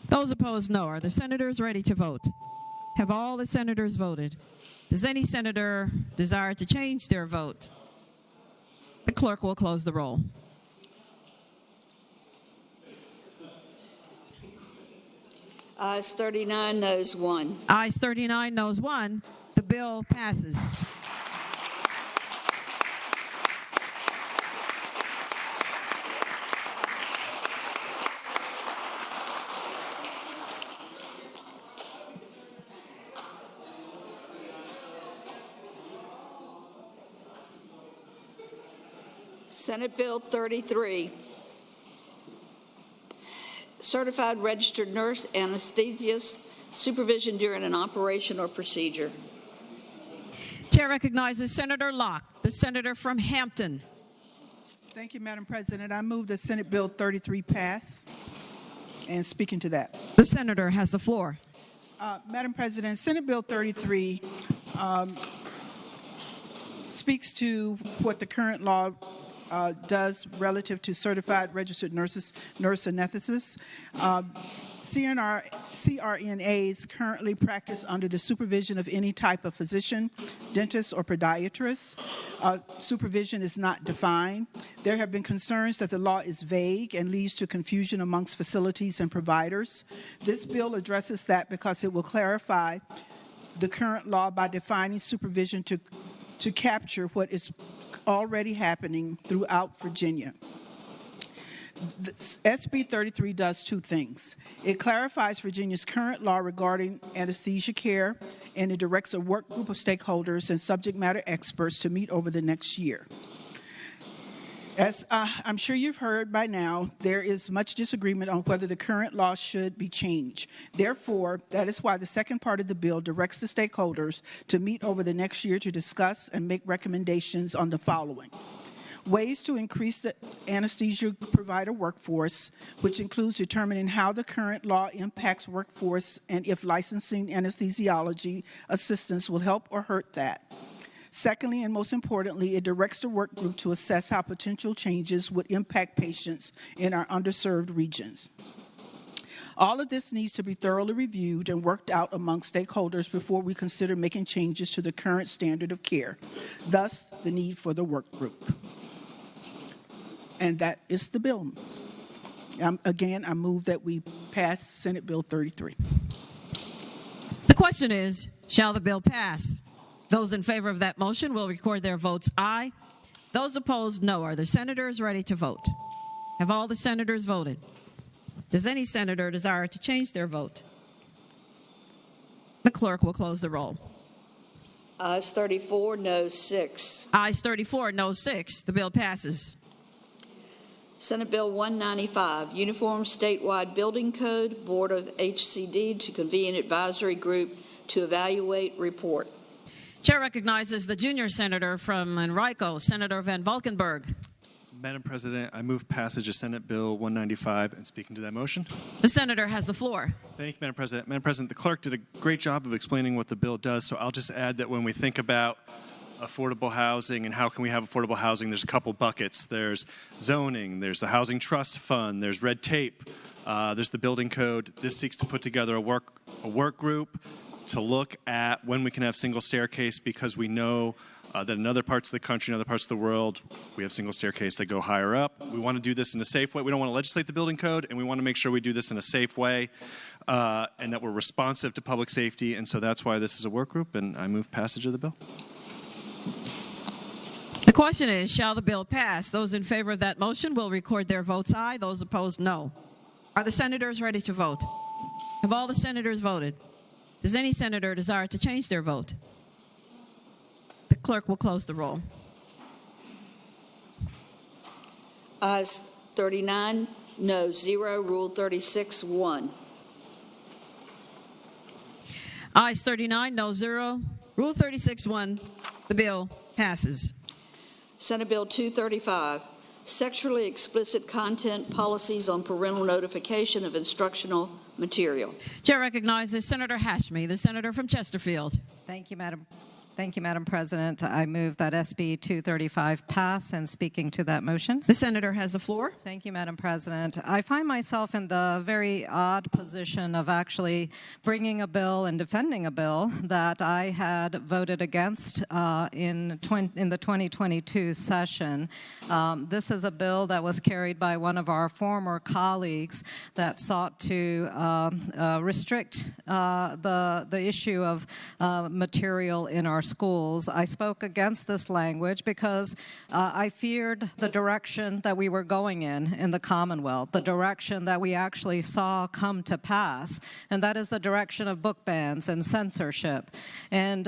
Those opposed, no. Are the senators ready to vote? Have all the senators voted? Does any senator desire to change their vote? The clerk will close the roll. Ayes 39, noes 1. Ayes 39, noes 1. The bill passes. Senate Bill 33. Certified registered nurse anesthesiast supervision during an operation or procedure. Chair recognizes Senator Locke, the senator from Hampton. Thank you, Madam President. I move that Senate Bill 33 pass. And speaking to that. The senator has the floor. Madam President, Senate Bill 33 speaks to what the current law does relative to certified registered nurse anesthetists. CRNAs currently practice under the supervision of any type of physician, dentist, or podiatrist. Supervision is not defined. There have been concerns that the law is vague and leads to confusion amongst facilities and providers. This bill addresses that because it will clarify the current law by defining supervision to capture what is already happening throughout Virginia. SB 33 does two things. It clarifies Virginia's current law regarding anesthesia care, and it directs a work group of stakeholders and subject matter experts to meet over the next year. As I'm sure you've heard by now, there is much disagreement on whether the current law should be changed. Therefore, that is why the second part of the bill directs the stakeholders to meet over the next year to discuss and make recommendations on the following: ways to increase the anesthesia provider workforce, which includes determining how the current law impacts workforce and if licensing anesthesiology assistants will help or hurt that. Secondly, and most importantly, it directs the work group to assess how potential changes would impact patients in our underserved regions. All of this needs to be thoroughly reviewed and worked out among stakeholders before we consider making changes to the current standard of care, thus the need for the work group. And that is the bill. Again, I move that we pass Senate Bill 33. The question is, shall the bill pass? Those in favor of that motion will record their votes aye. Those opposed, no. Are the senators ready to vote? Have all the senators voted? Does any senator desire to change their vote? The clerk will close the roll. Ayes 34, noes 6. Ayes 34, no 6. The bill passes. Senate Bill 195, Uniform Statewide Building Code, Board of HCD to convene advisory group to evaluate report. Chair recognizes the junior senator from Enrico, Senator Van Valkenburg. Madam President, I move passage of Senate Bill 195 and speaking to that motion. The senator has the floor. Thank you, Madam President. Madam President, the clerk did a great job of explaining what the bill does, so I'll just add that when we think about affordable housing and how can we have affordable housing, there's a couple buckets. There's zoning, there's the Housing Trust Fund, there's red tape, there's the building code. This seeks to put together a work group to look at when we can have single staircase, because we know that in other parts of the country, in other parts of the world, we have single staircase that go higher up. We want to do this in a safe way. We don't want to legislate the building code, and we want to make sure we do this in a safe way and that we're responsive to public safety, and so that's why this is a work group, and I move passage of the bill. The question is, shall the bill pass? Those in favor of that motion will record their votes aye. Those opposed, no. Are the senators ready to vote? Have all the senators voted? Does any senator desire to change their vote? The clerk will close the roll. Ayes 39, no 0, Rule 36, 1. Ayes 39, no 0. Rule 36, 1. The bill passes. Senate Bill 235, Sexually Explicit Content Policies on Parental Notification of Instructional Material. Chair recognizes Senator Hashmi, the senator from Chesterfield. Thank you, Madam President. I move that SB 235 pass, and speaking to that motion. The senator has the floor. Thank you, Madam President. I find myself in the very odd position of actually bringing a bill and defending a bill that I had voted against in the 2022 session. This is a bill that was carried by one of our former colleagues that sought to restrict the issue of material in our schools. I spoke against this language because I feared the direction that we were going in the Commonwealth, the direction that we actually saw come to pass, and that is the direction of book bans and censorship. And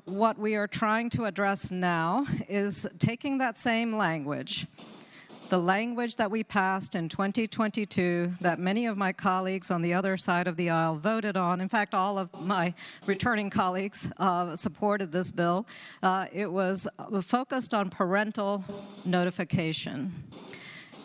what we are trying to address now is taking that same language, the language that we passed in 2022 that many of my colleagues on the other side of the aisle voted on. In fact, all of my returning colleagues supported this bill. It was focused on parental notification.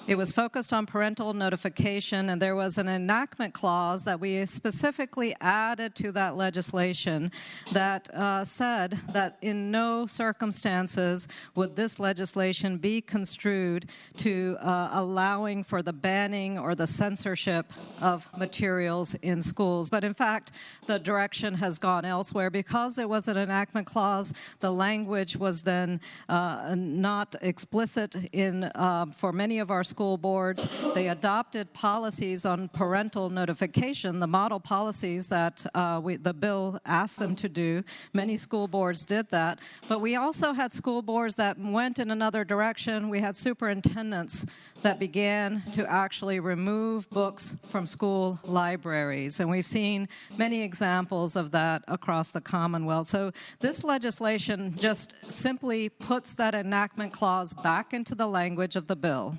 It was focused on parental notification, and there was an enactment clause that we specifically added to that legislation that said that in no circumstances would this legislation be construed to allowing for the banning or the censorship of materials in schools. But in fact, the direction has gone elsewhere. Because it was an enactment clause, the language was then not explicit in for many of our schools school boards. They adopted policies on parental notification, the model policies that the bill asked them to do. Many school boards did that. But we also had school boards that went in another direction. We had superintendents that began to actually remove books from school libraries. And we've seen many examples of that across the Commonwealth. So this legislation just simply puts that enactment clause back into the language of the bill.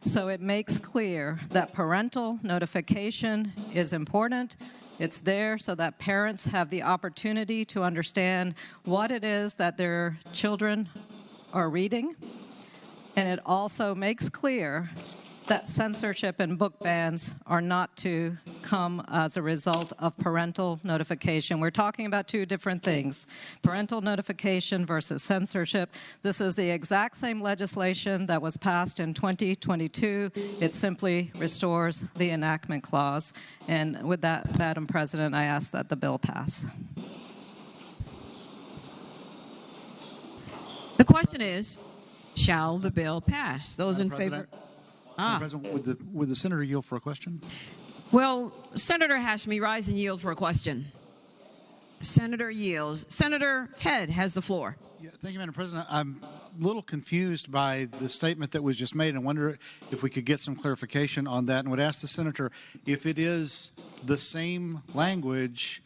So it makes clear that parental notification is important. It's there so that parents have the opportunity to understand what it is that their children are reading. And it also makes clear that censorship and book bans are not to come as a result of parental notification. We're talking about two different things, parental notification versus censorship. This is the exact same legislation that was passed in 2022. It simply restores the enactment clause. And with that, Madam President, I ask that the bill pass. The question is, shall the bill pass? Those in favor? Madam President, would the senator yield for a question? Well, Senator Hashmi, rise and yield for a question. Senator yields. Senator Head has the floor. Yeah, thank you, Madam President. I'm a little confused by the statement that was just made and wonder if we could get some clarification on that, and would ask the senator if it is the same language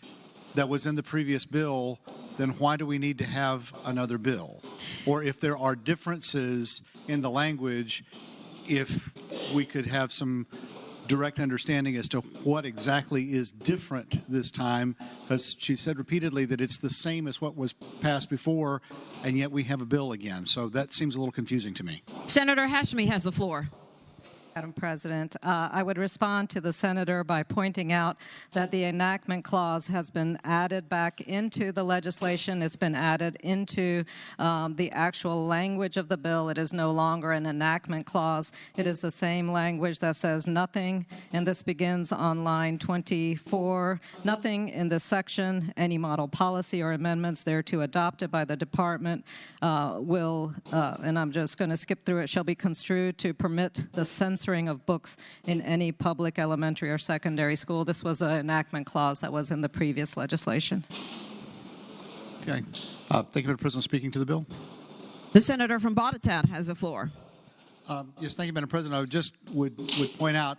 that was in the previous bill, then why do we need to have another bill? Or if there are differences in the language, if we could have some direct understanding as to what exactly is different this time, because she said repeatedly that it's the same as what was passed before, and yet we have a bill again. So that seems a little confusing to me. Senator Hashmi has the floor. Madam President, I would respond to the senator by pointing out that the enactment clause has been added back into the legislation. It's been added into the actual language of the bill. It is no longer an enactment clause. It is the same language that says nothing, and this begins on line 24, nothing in this section, any model policy or amendments thereto adopted by the department will, and I'm just going to skip through it, shall be construed to permit the censoring of books in any public elementary or secondary school. This was an enactment clause that was in the previous legislation. Okay. Thank you, Madam President. Speaking to the bill. The senator from Botetourt has the floor. Yes, thank you, Madam President. I just would point out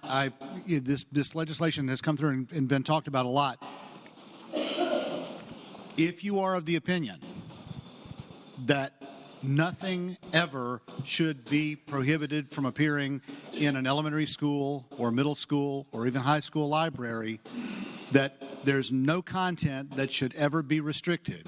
this legislation has come through and been talked about a lot. If you are of the opinion that nothing ever should be prohibited from appearing in an elementary school or middle school or even high school library, that there's no content that should ever be restricted,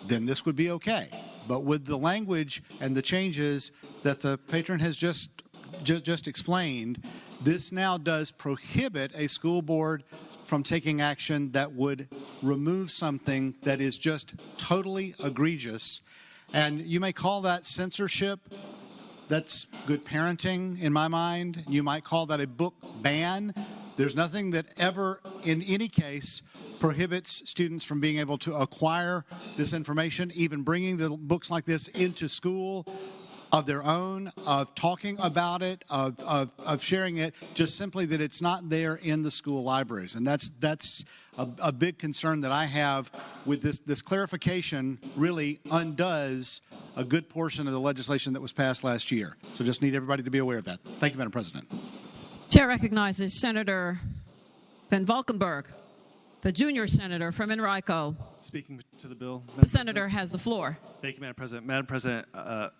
then this would be okay. But with the language and the changes that the patron has just explained, this now does prohibit a school board from taking action that would remove something that is just totally egregious. And you may call that censorship. That's good parenting in my mind. You might call that a book ban. There's nothing that ever, in any case, prohibits students from being able to acquire this information, even bringing the books like this into school of their own, of talking about it, of sharing it, just simply that it's not there in the school libraries. And that's a big concern that I have with this clarification. Really undoes a good portion of the legislation that was passed last year. So just need everybody to be aware of that. Thank you, Madam President. Chair recognizes Senator Van Valkenburg, the junior senator from Enrico. Speaking to the bill. The senator has the floor. Thank you, Madam President. Madam President, I'm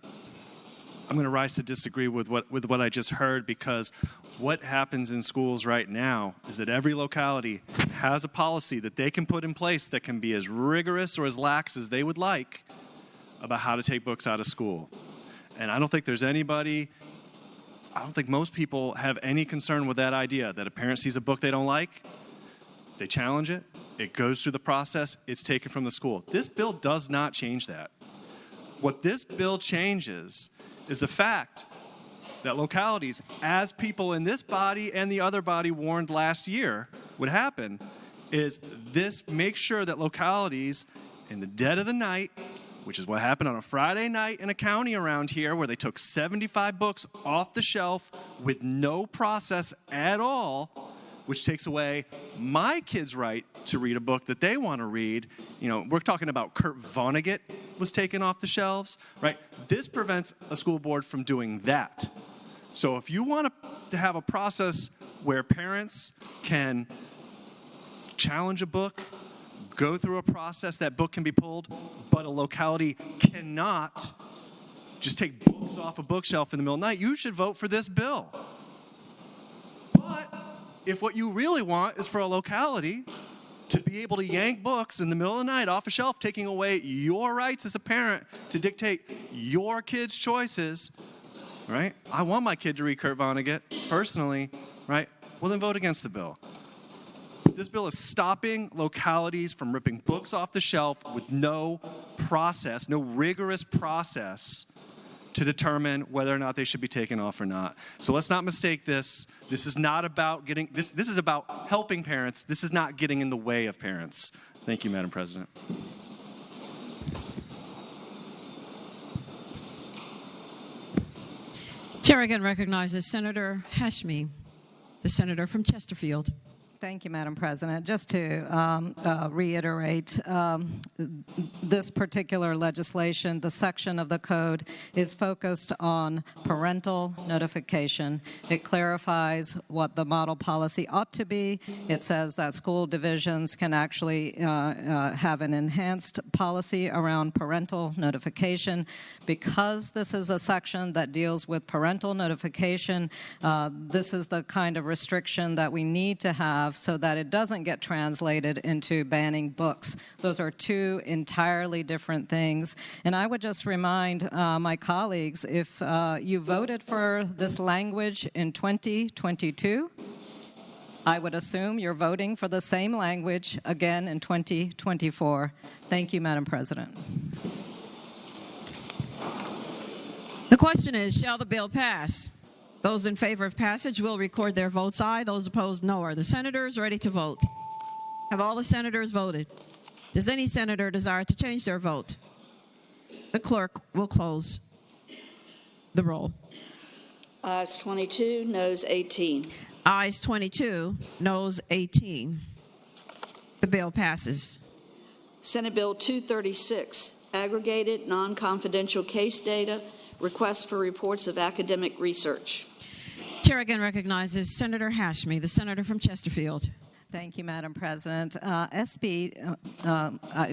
going to rise to disagree with what I just heard, because what happens in schools right now is that every locality has a policy that they can put in place that can be as rigorous or as lax as they would like about how to take books out of school. And I don't think most people have any concern with that idea, that a parent sees a book they don't like, they challenge it, it goes through the process, it's taken from the school. This bill does not change that. What this bill changes is the fact that localities, as people in this body and the other body warned last year would happen, is this makes sure that localities in the dead of the night which is what happened on a Friday night in a county around here where they took 75 books off the shelf with no process at all, which takes away my kids' right to read a book that they want to read. You know, we're talking about Kurt Vonnegut was taken off the shelves, right? This prevents a school board from doing that. So if you want to have a process where parents can challenge a book, go through a process, that book can be pulled, but a locality cannot just take books off a bookshelf in the middle of the night, you should vote for this bill. But if what you really want is for a locality to be able to yank books in the middle of the night off a shelf, taking away your rights as a parent to dictate your kids' choices, right? I want my kid to read Kurt Vonnegut, personally, right? Well, then vote against the bill. This bill is stopping localities from ripping books off the shelf with no process, no rigorous process to determine whether or not they should be taken off or not. So let's not mistake this. This is not about getting, this is about helping parents. This is not getting in the way of parents. Thank you, Madam President. Chair again recognizes Senator Hashmi, the senator from Chesterfield. Thank you, Madam President. Just to reiterate, this particular legislation, the section of the code, is focused on parental notification. It clarifies what the model policy ought to be. It says that school divisions can actually have an enhanced policy around parental notification. Because this is a section that deals with parental notification, this is the kind of restriction that we need to have so that it doesn't get translated into banning books. Those are two entirely different things. And I would just remind my colleagues, if you voted for this language in 2022, I would assume you're voting for the same language again in 2024. Thank you, Madam President. The question is, shall the bill pass? Those in favor of passage will record their votes aye. Those opposed, no. Are the senators ready to vote? Have all the senators voted? Does any senator desire to change their vote? The clerk will close the roll. Ayes 22, noes 18. Ayes 22, noes 18. The bill passes. Senate Bill 236, aggregated non-confidential case data, request for reports of academic research. Chair again recognizes Senator Hashmi, the senator from Chesterfield. Thank you, Madam President. I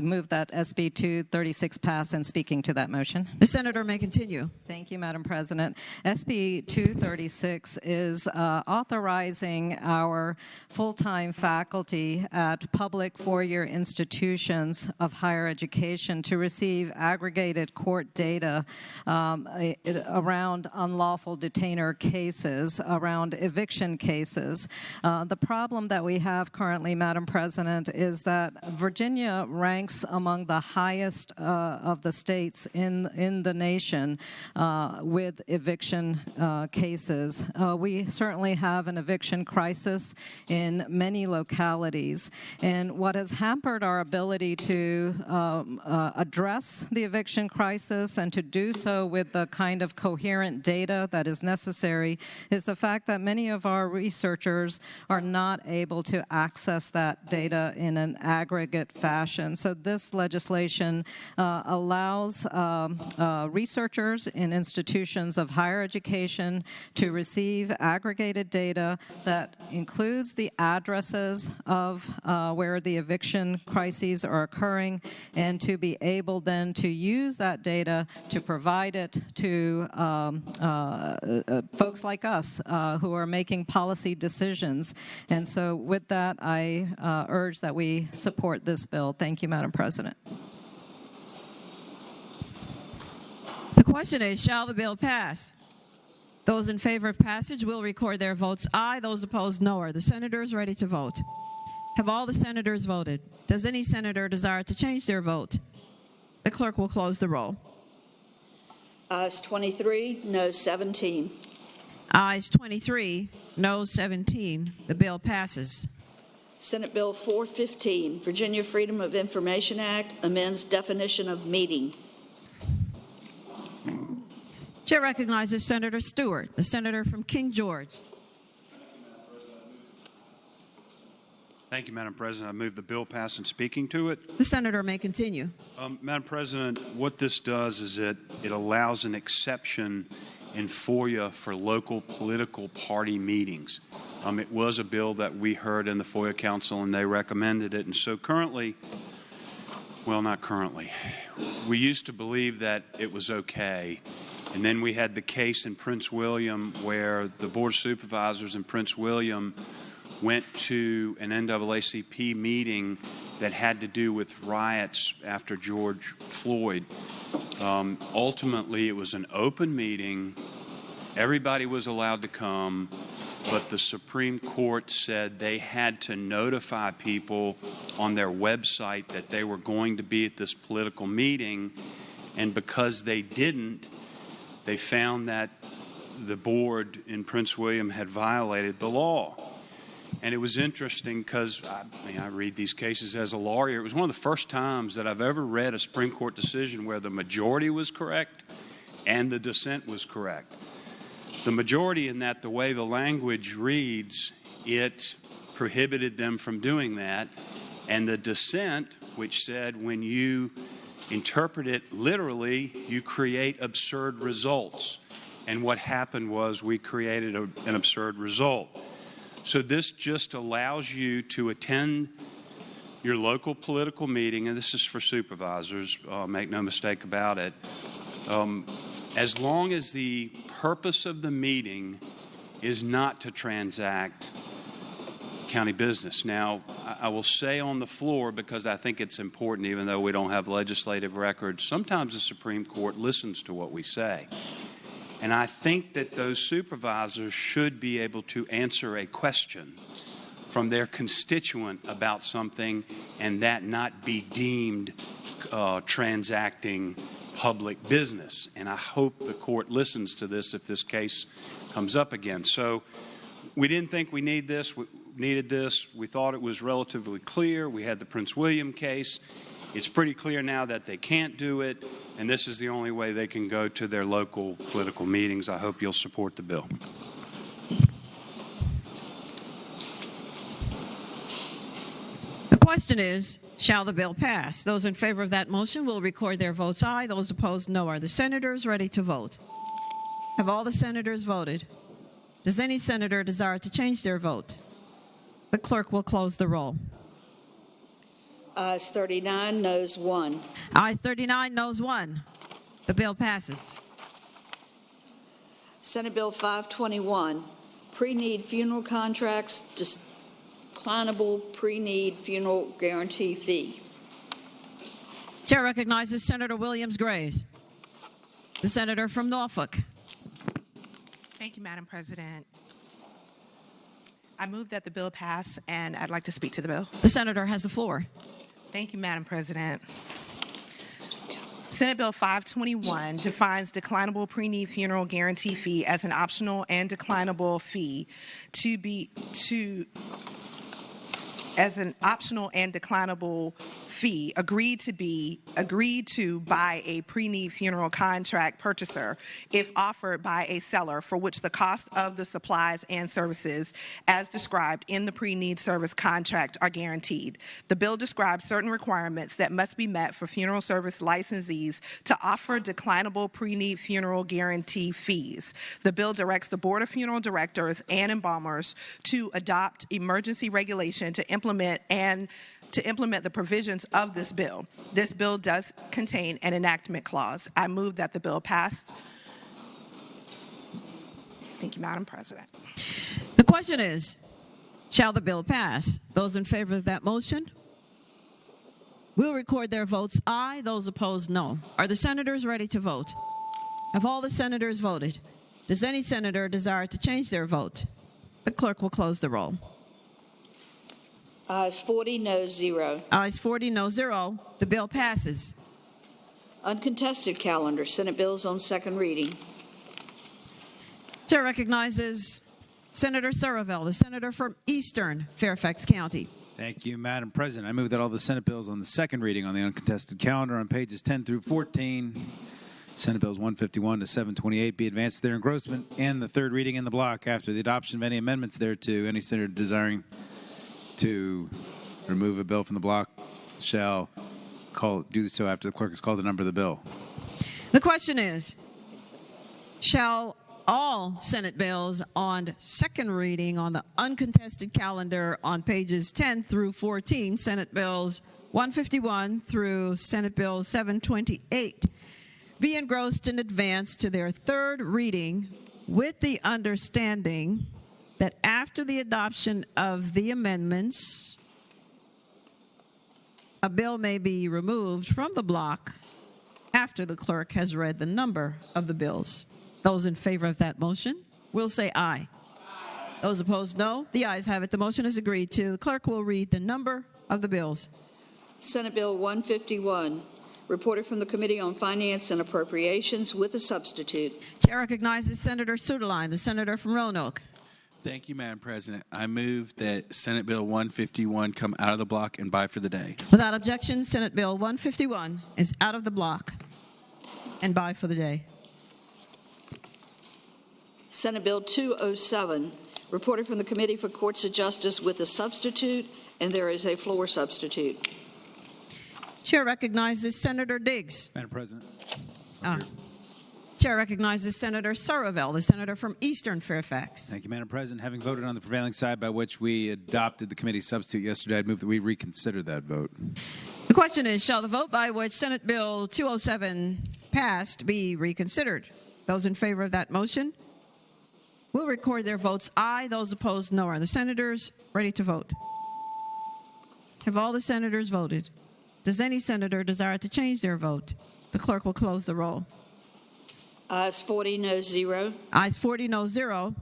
move that SB 236 pass, and speaking to that motion. The senator may continue. Thank you, Madam President. SB 236 is authorizing our full-time faculty at public four-year institutions of higher education to receive aggregated court data around unlawful detainer cases, around eviction cases. The problem that we have currently, Madam President, is that Virginia ranks among the highest of the states in the nation with eviction cases. We certainly have an eviction crisis in many localities, and what has hampered our ability to address the eviction crisis and to do so with the kind of coherent data that is necessary is the fact that many of our researchers are not able to access that data in an aggregate fashion. So this legislation allows researchers in institutions of higher education to receive aggregated data that includes the addresses of where the eviction crises are occurring, and to be able then to use that data to provide it to folks like us who are making policy decisions. And so with that, I urge that we support this bill. Thank you, Madam President. The question is, shall the bill pass? Those in favor of passage will record their votes aye. Those opposed, no. Are the senators ready to vote? Have all the senators voted? Does any senator desire to change their vote? The clerk will close the roll. Ayes 23, noes 17. Ayes 23, noes 17. The bill passes. Senate Bill 415, Virginia Freedom of Information Act, amends definition of meeting. Chair recognizes Senator Stewart, the senator from King George. Thank you, Madam President. I move the bill pass and speaking to it. The senator may continue. Madam President, what this does is it allows an exception in FOIA for local political party meetings. It was a bill that we heard in the FOIA Council, and they recommended it. And so currently, well, not currently, we used to believe that it was okay. And then we had the case in Prince William where the Board of Supervisors in Prince William went to an NAACP meeting that had to do with riots after George Floyd. Ultimately, it was an open meeting. Everybody was allowed to come, but the Supreme Court said they had to notify people on their website that they were going to be at this political meeting, and because they didn't, they found that the board in Prince William had violated the law. And it was interesting because I read these cases as a lawyer. It was one of the first times that I've ever read a Supreme Court decision where the majority was correct and the dissent was correct. The majority in that the way the language reads, it prohibited them from doing that. And the dissent, which said when you interpret it literally, you create absurd results. And what happened was we created an absurd result. So this just allows you to attend your local political meeting, and this is for supervisors, make no mistake about it, as long as the purpose of the meeting is not to transact county business. Now, I will say on the floor, because I think it's important, even though we don't have legislative records, sometimes the Supreme Court listens to what we say. And I think that those supervisors should be able to answer a question from their constituent about something and that not be deemed transacting public business. And I hope the court listens to this if this case comes up again. So we didn't think we needed this. We thought it was relatively clear. We had the Prince William case. It's pretty clear now that they can't do it, and this is the only way they can go to their local political meetings. I hope you'll support the bill. The question is, shall the bill pass? Those in favor of that motion will record their votes aye. Those opposed, no. Are the senators ready to vote? Have all the senators voted? Does any senator desire to change their vote? The clerk will close the roll. Ayes 39, noes 1. Ayes 39, noes 1. The bill passes. Senate Bill 521, pre-need funeral contracts, declinable pre-need funeral guarantee fee. Chair recognizes Senator Williams Graves, the senator from Norfolk. Thank you, Madam President. I move that the bill pass, and I'd like to speak to the bill. The senator has the floor. Thank you, Madam President. Senate Bill 521 defines declinable pre-need funeral guarantee fee as an optional and declinable fee as an optional and declinable fee agreed to by a pre-need funeral contract purchaser if offered by a seller for which the cost of the supplies and services as described in the pre-need service contract are guaranteed. The bill describes certain requirements that must be met for funeral service licensees to offer declinable pre-need funeral guarantee fees. The bill directs the Board of Funeral Directors and Embalmers to adopt emergency regulation to implement the provisions of this bill. This bill does contain an enactment clause. I move that the bill pass. Thank you, Madam President. The question is, shall the bill pass? Those in favor of that motion will record their votes aye. Those opposed, no. Are the senators ready to vote? Have all the senators voted? Does any senator desire to change their vote? The clerk will close the roll. Ayes 40, noes 0. Ayes 40, no 0. The bill passes. Uncontested calendar, Senate bills on second reading. Chair recognizes Senator Surreville, the senator from Eastern Fairfax County. Thank you, Madam President. I move that all the Senate bills on the second reading on the uncontested calendar on pages 10 through 14, Senate Bills 151 to 728 be advanced to their engrossment and the third reading in the block after the adoption of any amendments thereto. Any senator desiring to remove a bill from the block shall do so after the clerk has called the number of the bill. The question is, shall all Senate bills on second reading on the uncontested calendar on pages 10 through 14, Senate bills 151 through Senate Bill 728, be engrossed in advance to their third reading with the understanding that after the adoption of the amendments, a bill may be removed from the block after the clerk has read the number of the bills. Those in favor of that motion will say aye. Those opposed, no. The ayes have it. The motion is agreed to. The clerk will read the number of the bills. Senate Bill 151, reported from the Committee on Finance and Appropriations with a substitute. Chair recognizes Senator Suderline, the senator from Roanoke. Thank you, Madam President. I move that Senate Bill 151 come out of the block and by for the day. Without objection, Senate Bill 151 is out of the block and by for the day. Senate Bill 207, reported from the Committee for Courts of Justice with a substitute, and there is a floor substitute. Chair recognizes Senator Diggs. Madam President. Chair recognizes Senator Surraville, the senator from Eastern Fairfax. Thank you, Madam President. Having voted on the prevailing side by which we adopted the committee substitute yesterday, I'd move that we reconsider that vote. The question is, shall the vote by which Senate Bill 207 passed be reconsidered? Those in favor of that motion will record their votes aye. Those opposed, no. Are the senators ready to vote? Have all the senators voted? Does any senator desire to change their vote? The clerk will close the roll. Ayes 40, no 0. Ayes 40, no 0.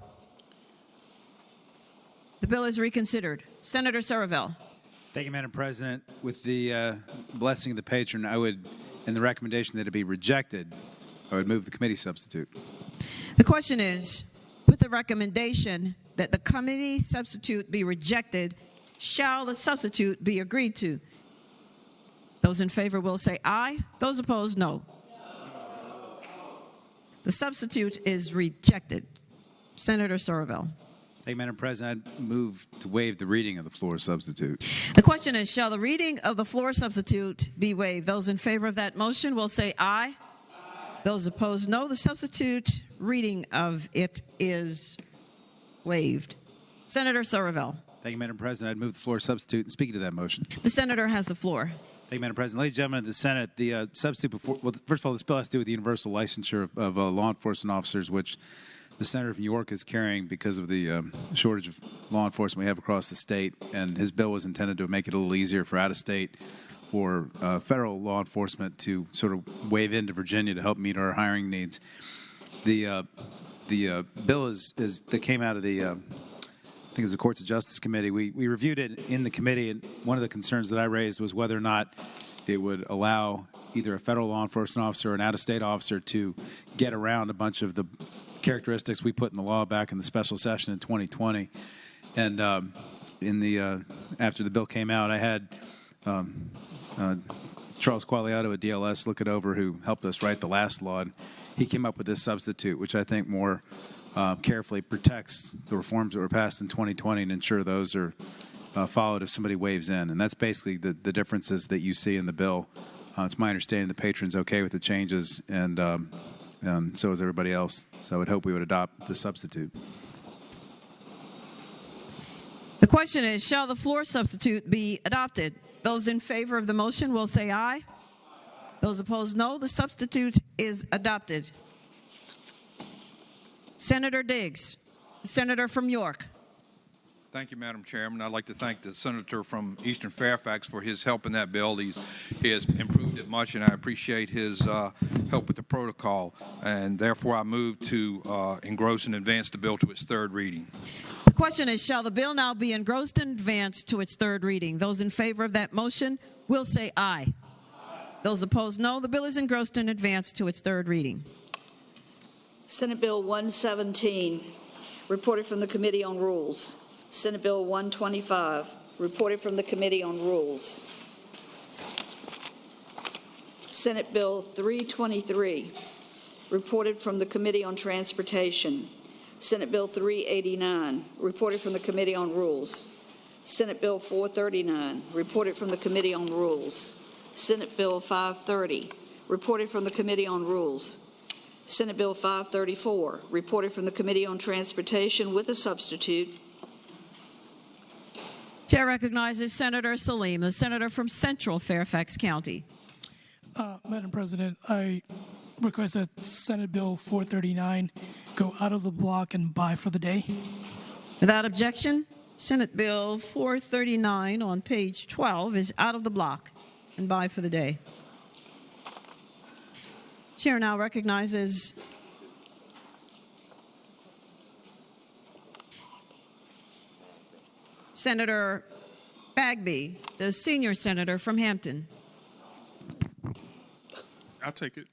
The bill is reconsidered. Senator Surraville. Thank you, Madam President. With the blessing of the patron, I would, and the recommendation that it be rejected, I would move the committee substitute. The question is, with the recommendation that the committee substitute be rejected, shall the substitute be agreed to? Those in favor will say aye. Those opposed, no. The substitute is rejected. Senator Surraville. Thank you, Madam President. I move to waive the reading of the floor substitute. The question is, shall the reading of the floor substitute be waived? Those in favor of that motion will say aye. Those opposed, no. The substitute reading of it is waived. Senator Surraville. Thank you, Madam President. I'd move the floor substitute and speak to that motion. The senator has the floor. Thank you, Madam President. Ladies and gentlemen of the Senate, the substitute before, well, first of all, this bill has to do with the universal licensure of law enforcement officers, which the senator from New York is carrying because of the shortage of law enforcement we have across the state. And his bill was intended to make it a little easier for out-of-state or federal law enforcement to sort of wave into Virginia to help meet our hiring needs. The bill that came out of the I think it was the Courts of Justice Committee. We reviewed it in the committee, and one of the concerns that I raised was whether or not it would allow either a federal law enforcement officer or an out-of-state officer to get around a bunch of the characteristics we put in the law back in the special session in 2020. And after the bill came out, I had Charles Quagliato at DLS look it over, who helped us write the last law, and he came up with this substitute, which I think more carefully protects the reforms that were passed in 2020 and ensure those are followed if somebody waves in. And that's basically the differences that you see in the bill. It's my understanding the patron's okay with the changes, and so is everybody else. So I would hope we would adopt the substitute. The question is, shall the floor substitute be adopted? Those in favor of the motion will say aye. Those opposed, no. The substitute is adopted. Senator Diggs, senator from York. Thank you, Madam Chairman. I'd like to thank the senator from Eastern Fairfax for his help in that bill. He has improved it much, and I appreciate his help with the protocol. And therefore, I move to engross and advance the bill to its third reading. The question is, shall the bill now be engrossed and advanced to its third reading? Those in favor of that motion will say aye. Those opposed, no. The bill is engrossed and advanced to its third reading. Senate Bill 117, reported from the Committee on Rules. Senate Bill 125, reported from the Committee on Rules. Senate Bill 323, reported from the Committee on Transportation. Senate Bill 389, reported from the Committee on Rules. Senate Bill 439, reported from the Committee on Rules. Senate Bill 530, reported from the Committee on Rules. Senate Bill 534, reported from the Committee on Transportation with a substitute. Chair recognizes Senator Salim, the senator from Central Fairfax County. Madam President, I request that Senate Bill 439 go out of the block and by for the day. Without objection, Senate Bill 439 on page 12 is out of the block and by for the day. Chair now recognizes Senator Bagby, the senior senator from Hampton. I'll take it.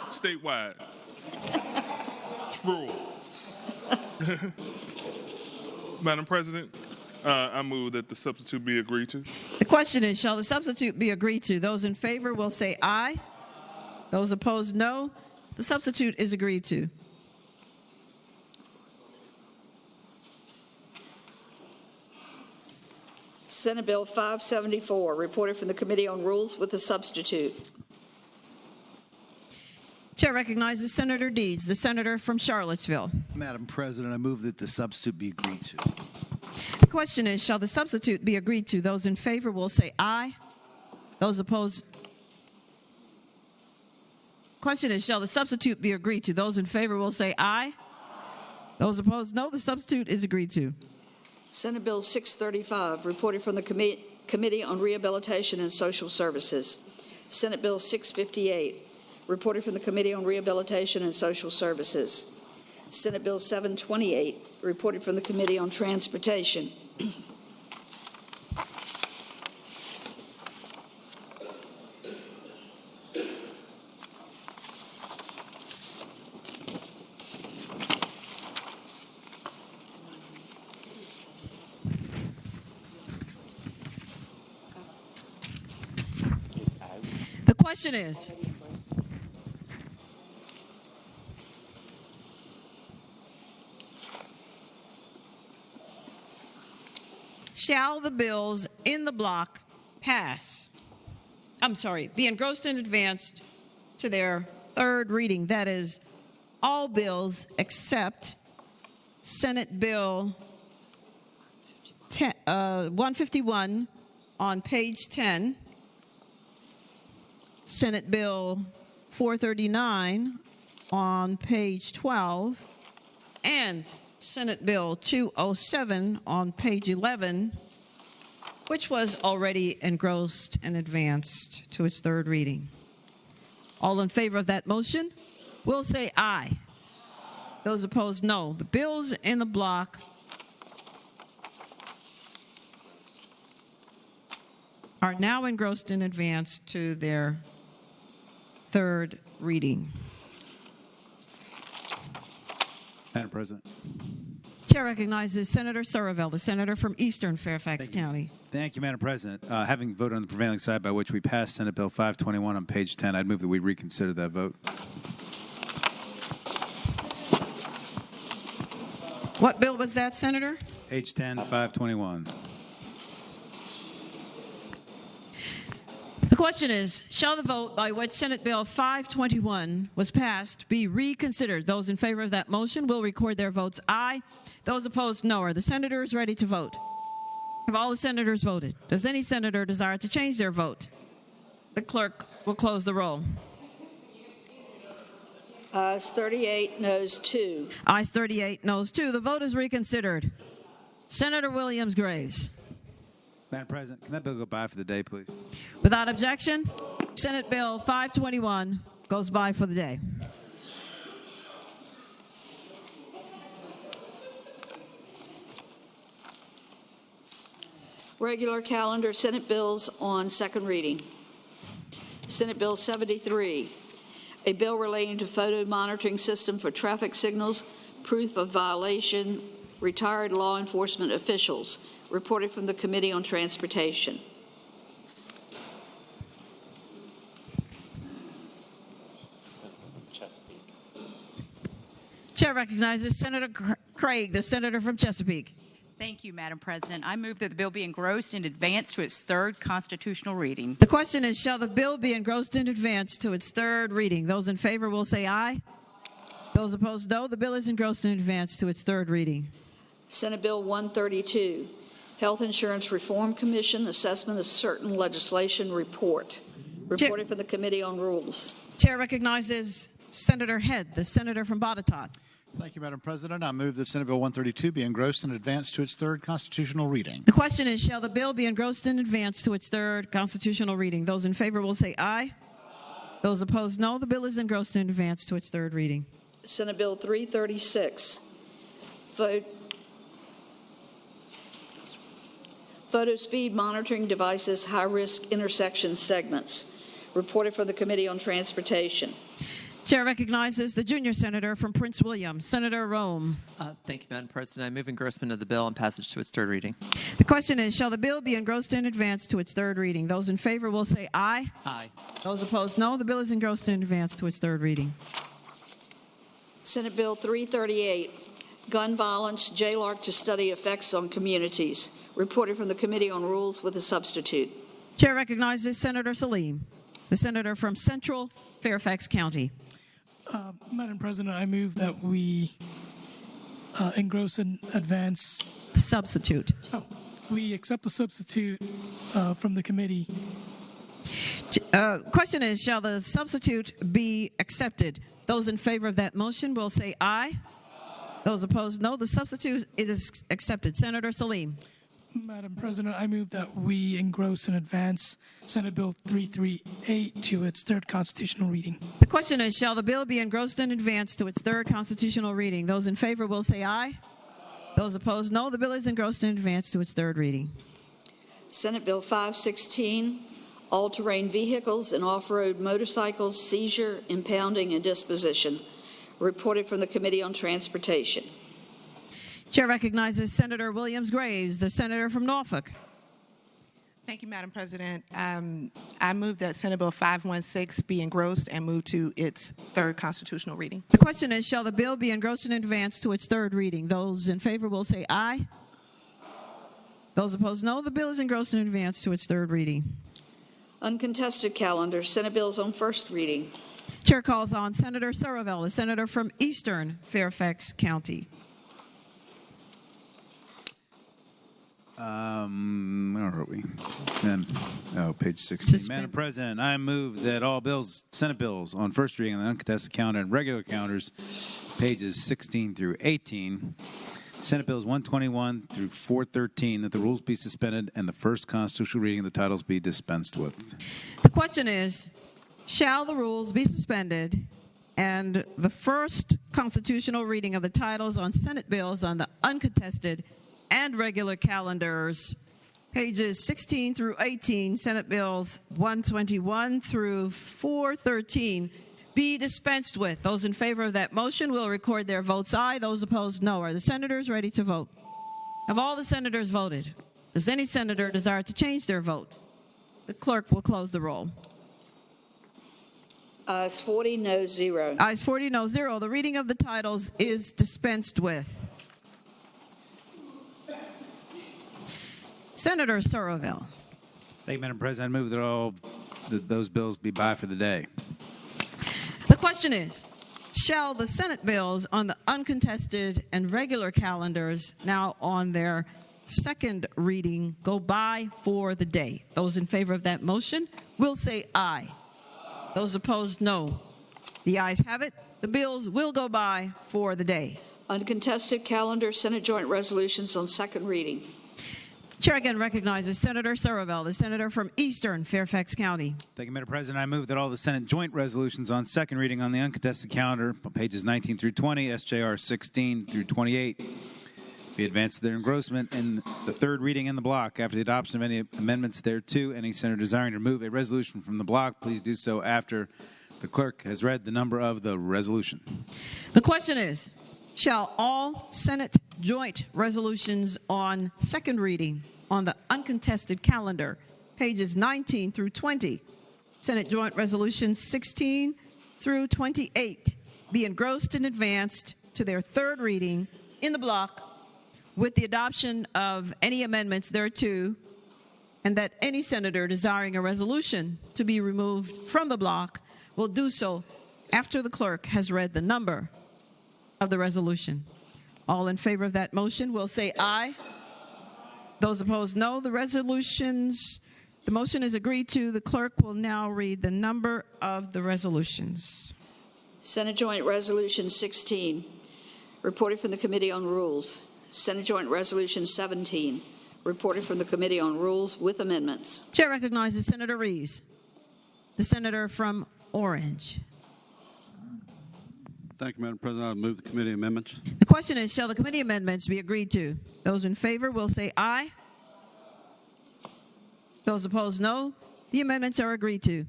Statewide. Rule. Madam President, I move that the substitute be agreed to. The question is, shall the substitute be agreed to? Those in favor will say aye. Those opposed, no. The substitute is agreed to. Senate Bill 574, reported from the Committee on Rules with a substitute. Chair recognizes Senator Deeds, the senator from Charlottesville. Madam President, I move that the substitute be agreed to. The question is, shall the substitute be agreed to? Those in favor will say aye. Those opposed. Question is, shall the substitute be agreed to? Those in favor will say aye. Those opposed, no. The substitute is agreed to. Senate Bill 635, reported from the Committee on Rehabilitation and Social Services. Senate Bill 658, reported from the Committee on Rehabilitation and Social Services. Senate Bill 728, reported from the Committee on Transportation. The question is, shall the bills in the block be engrossed and advanced to their third reading? That is, all bills except Senate Bill 151 on page 10, Senate Bill 439 on page 12, and Senate Bill 207 on page 11, which was already engrossed and advanced to its third reading. All in favor of that motion will say aye. Those opposed, no. The bills in the block are now engrossed and advanced to their third reading. Madam President. Chair recognizes Senator Surreville, the senator from Eastern Fairfax County. Thank you, Madam President. Having voted on the prevailing side by which we passed Senate Bill 521 on page 10, I'd move that we reconsider that vote. What bill was that, Senator? Page 10, 521. The question is, shall the vote by which Senate Bill 521 was passed be reconsidered? Those in favor of that motion will record their votes aye. Those opposed, no. Are the senators ready to vote? Have all the senators voted? Does any senator desire to change their vote? The clerk will close the roll. Ayes 38, noes 2. Ayes 38, noes 2. The vote is reconsidered. Senator Williams-Graves. Madam President, can that bill go by for the day, please? Without objection, Senate Bill 521 goes by for the day. Regular calendar Senate bills on second reading. Senate Bill 73, a bill relating to photo monitoring system for traffic signals, proof of violation, retired law enforcement officials, reported from the Committee on Transportation. Chair recognizes Senator Craig, the senator from Chesapeake. Thank you, Madam President. I move that the bill be engrossed and advanced to its third constitutional reading. The question is, shall the bill be engrossed in advance to its third reading? Those in favor will say aye. Those opposed, no. The bill is engrossed in advance to its third reading. Senate Bill 132, Health Insurance Reform Commission Assessment of Certain Legislation Report. Reporting for the Committee on Rules. Chair recognizes Senator Head, the senator from Botetourt. Thank you, Madam President. I move that Senate Bill 132 be engrossed and advanced to its third constitutional reading. The question is, shall the bill be engrossed in advance to its third constitutional reading? Those in favor will say aye. Those opposed, no. The bill is engrossed in advance to its third reading. Senate Bill 336, Photo Speed Monitoring Devices High-Risk Intersection Segments. Reported for the Committee on Transportation. Chair recognizes the junior senator from Prince William, Senator Rome. Thank you, Madam President. I move engrossment of the bill and passage to its third reading. The question is, shall the bill be engrossed in advance to its third reading? Those in favor will say aye. Aye. Those opposed, no. The bill is engrossed in advance to its third reading. Senate Bill 338, Gun Violence, JLARC to Study Effects on Communities. Reported from the Committee on Rules with a substitute. Chair recognizes Senator Salim, the senator from Central Fairfax County. Madam President, I move that we engross and advance. The substitute. We accept the substitute from the committee. Question is, shall the substitute be accepted? Those in favor of that motion will say aye. Those opposed, no. The substitute is accepted. Senator Salim. Madam President, I move that we engross and advance Senate Bill 338 to its third constitutional reading. The question is, shall the bill be engrossed and advanced to its third constitutional reading? Those in favor will say aye. Those opposed, no. The bill is engrossed and advanced to its third reading. Senate Bill 516, All-Terrain Vehicles and Off-Road Motorcycles Seizure, Impounding, and Disposition. Reported from the Committee on Transportation. Chair recognizes Senator Williams Graves, the senator from Norfolk. Thank you, Madam President. I move that Senate Bill 516 be engrossed and move to its third constitutional reading. The question is, shall the bill be engrossed and advanced to its third reading? Those in favor will say aye. Those opposed, no. The bill is engrossed and advanced to its third reading. Uncontested calendar, Senate bills on first reading. Chair calls on Senator Surraville, the senator from Eastern Fairfax County. Where are we? Page 16. Madam President, I move that all bills, Senate bills on first reading on the uncontested calendar and regular calendars, pages 16 through 18, Senate bills 121 through 413, that the rules be suspended and the first constitutional reading of the titles be dispensed with. The question is, shall the rules be suspended and the first constitutional reading of the titles on Senate bills on the uncontested and regular calendars, pages 16 through 18, Senate bills 121 through 413, be dispensed with? Those in favor of that motion will record their votes aye. Those opposed, no. Are the senators ready to vote? Have all the senators voted? Does any senator desire to change their vote? The clerk will close the roll. Ayes 40, no 0. Ayes 40, no 0. The reading of the titles is dispensed with. Senator Surraville. Thank you, Madam President. I move that those bills be by for the day. The question is, shall the Senate bills on the uncontested and regular calendars, now on their second reading, go by for the day? Those in favor of that motion will say aye. Those opposed, no. The ayes have it. The bills will go by for the day. Uncontested calendar, Senate joint resolutions on second reading. Chair again recognizes Senator Surraville, the senator from Eastern Fairfax County. Thank you, Madam President. I move that all the Senate joint resolutions on second reading on the uncontested calendar, pages 19 through 20, SJR 16 through 28, be advanced to their engrossment in the third reading in the block. After the adoption of any amendments thereto, any senator desiring to remove a resolution from the block, please do so after the clerk has read the number of the resolution. The question is, shall all Senate joint resolutions on second reading on the uncontested calendar, pages 19 through 20, Senate joint resolutions 16 through 28, be engrossed and advanced to their third reading in the block with the adoption of any amendments thereto, and that any senator desiring a resolution to be removed from the block will do so after the clerk has read the number of the resolution. All in favor of that motion will say aye. Those opposed, no. The motion is agreed to. The clerk will now read the number of the resolutions. Senate Joint Resolution 16, reported from the Committee on Rules. Senate Joint Resolution 17, reported from the Committee on Rules with amendments. Chair recognizes Senator Rees, the senator from Orange. Thank you, Madam President. I move the committee amendments. The question is, shall the committee amendments be agreed to? Those in favor will say aye. Those opposed, no. The amendments are agreed to.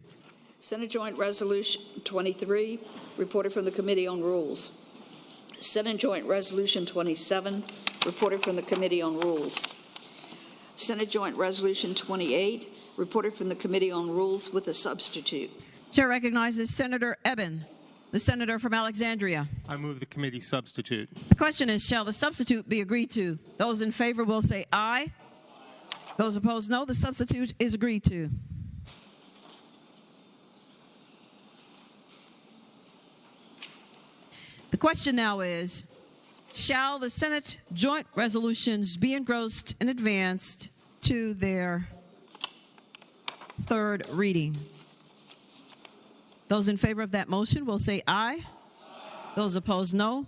Senate Joint Resolution 23, reported from the Committee on Rules. Senate Joint Resolution 27, reported from the Committee on Rules. Senate Joint Resolution 28, reported from the Committee on Rules with a substitute. Chair recognizes Senator Eben, the senator from Alexandria. I move the committee substitute. The question is, shall the substitute be agreed to? Those in favor will say aye. Those opposed, no. The substitute is agreed to. The question now is, shall the Senate joint resolutions be engrossed and advanced to their third reading? Those in favor of that motion will say aye. Those opposed, no.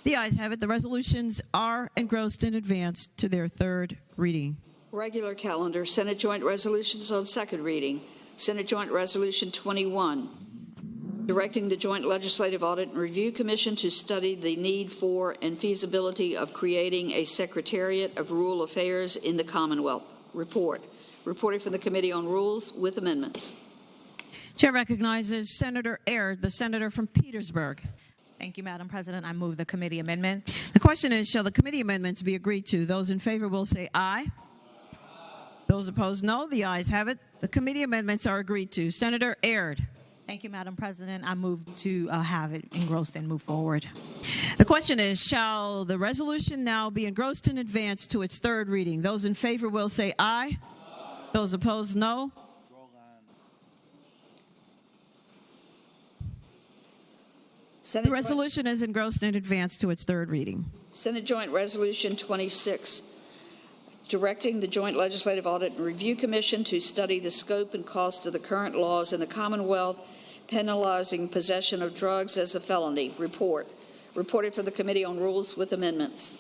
The ayes have it. The resolutions are engrossed and advanced to their third reading. Regular calendar, Senate Joint Resolutions on second reading. Senate Joint Resolution 21, directing the Joint Legislative Audit and Review Commission to study the need for and feasibility of creating a Secretariat of Rural Affairs in the Commonwealth. Reported from the Committee on Rules with amendments. Chair recognizes Senator Aird, the senator from Petersburg. Thank you, Madam President. I move the committee amendments. The question is, shall the committee amendments be agreed to? Those in favor will say aye. Those opposed, no. The ayes have it. The committee amendments are agreed to. Senator Aird. Thank you, Madam President. I move to have it engrossed and move forward. The question is, shall the resolution now be engrossed and advanced to its third reading? Those in favor will say aye. Those opposed, no. The resolution is engrossed and advanced to its third reading. Senate Joint Resolution 26, directing the Joint Legislative Audit and Review Commission to study the scope and cost of the current laws in the Commonwealth penalizing possession of drugs as a felony. Reported for the Committee on Rules with amendments.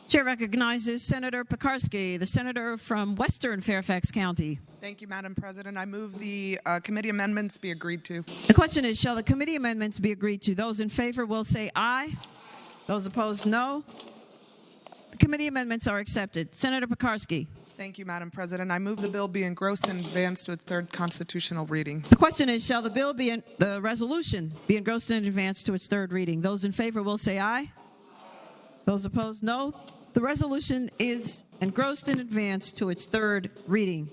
Chair recognizes Senator Pekarsky, the senator from Western Fairfax County. Thank you, Madam President. I move the committee amendments be agreed to. The question is, shall the committee amendments be agreed to? Those in favor will say aye. Those opposed, no. The committee amendments are accepted. Senator Pekarsky. Thank you, Madam President. I move the bill be engrossed and advanced to its third constitutional reading. The question is, shall the resolution be engrossed and advanced to its third reading? Those in favor will say aye. Those opposed, no. The resolution is engrossed and advanced to its third reading.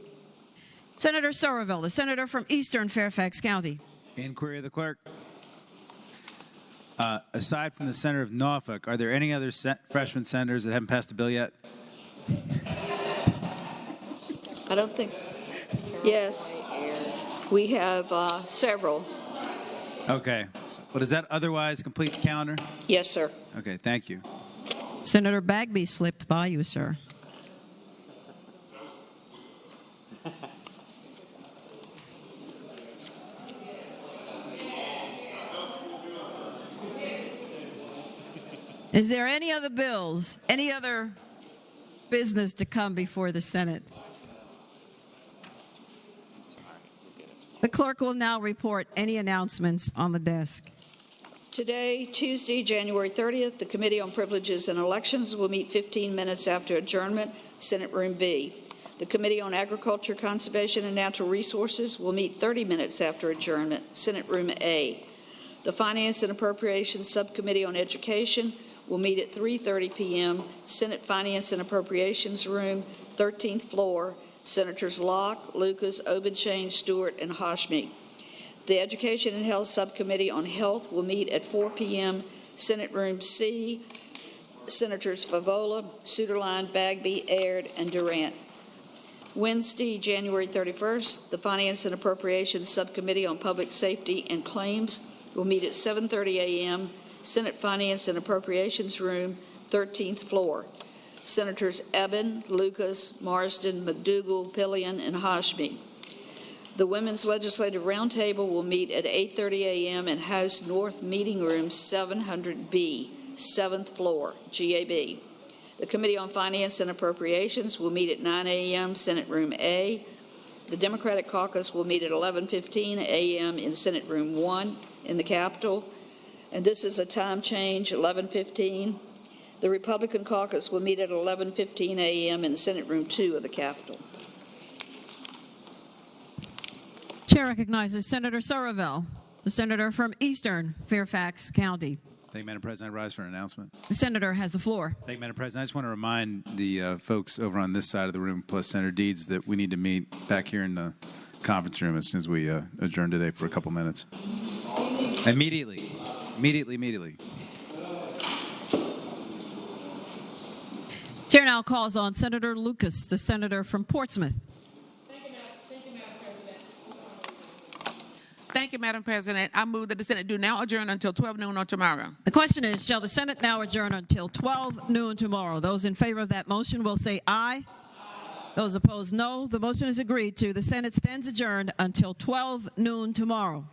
Senator Somerville, the senator from Eastern Fairfax County. Inquiry of the clerk. Aside from the senator of Norfolk, are there any other freshman senators that haven't passed a bill yet? I don't think. Yes, we have several. Okay. Well, does that otherwise complete the calendar? Yes, sir. Okay, thank you. Senator Bagby slipped by you, sir. Is there any other bills, any other business to come before the Senate? The clerk will now report any announcements on the desk. Today, Tuesday, January 30th, the Committee on Privileges and Elections will meet 15 minutes after adjournment, Senate Room B. The Committee on Agriculture, Conservation, and Natural Resources will meet 30 minutes after adjournment, Senate Room A. The Finance and Appropriations Subcommittee on Education will meet at 3:30 p.m., Senate Finance and Appropriations Room, 13th floor, Senators Locke, Lucas, Obenshain, Stewart, and Hashmi. The Education and Health Subcommittee on Health will meet at 4 p.m., Senate Room C, Senators Favola, Suderline, Bagby, Aird, and Durant. Wednesday, January 31st, the Finance and Appropriations Subcommittee on Public Safety and Claims will meet at 7:30 a.m., Senate Finance and Appropriations Room, 13th floor. Senators Eben, Lucas, Marsden, McDougall, Pillion, and Hashmi. The Women's Legislative Roundtable will meet at 8:30 a.m. in House North Meeting Room 700B, 7th floor, GAB. The Committee on Finance and Appropriations will meet at 9 a.m. Senate Room A. The Democratic Caucus will meet at 11:15 a.m. in Senate Room 1 in the Capitol. And this is a time change, 11:15. The Republican Caucus will meet at 11:15 a.m. in Senate Room 2 of the Capitol. Chair recognizes Senator Sorovell, the senator from Eastern Fairfax County. Thank you, Madam President. I rise for an announcement. The senator has the floor. Thank you, Madam President. I just want to remind the folks over on this side of the room, plus Senator Deeds, that we need to meet back here in the conference room as soon as we adjourn today for a couple minutes. Immediately. Chair now calls on Senator Lucas, the senator from Portsmouth. Thank you, Madam President. I move that the Senate do now adjourn until 12 noon on tomorrow. The question is, shall the Senate now adjourn until 12 noon tomorrow? Those in favor of that motion will say aye. Those opposed, no. The motion is agreed to. The Senate stands adjourned until 12 noon tomorrow.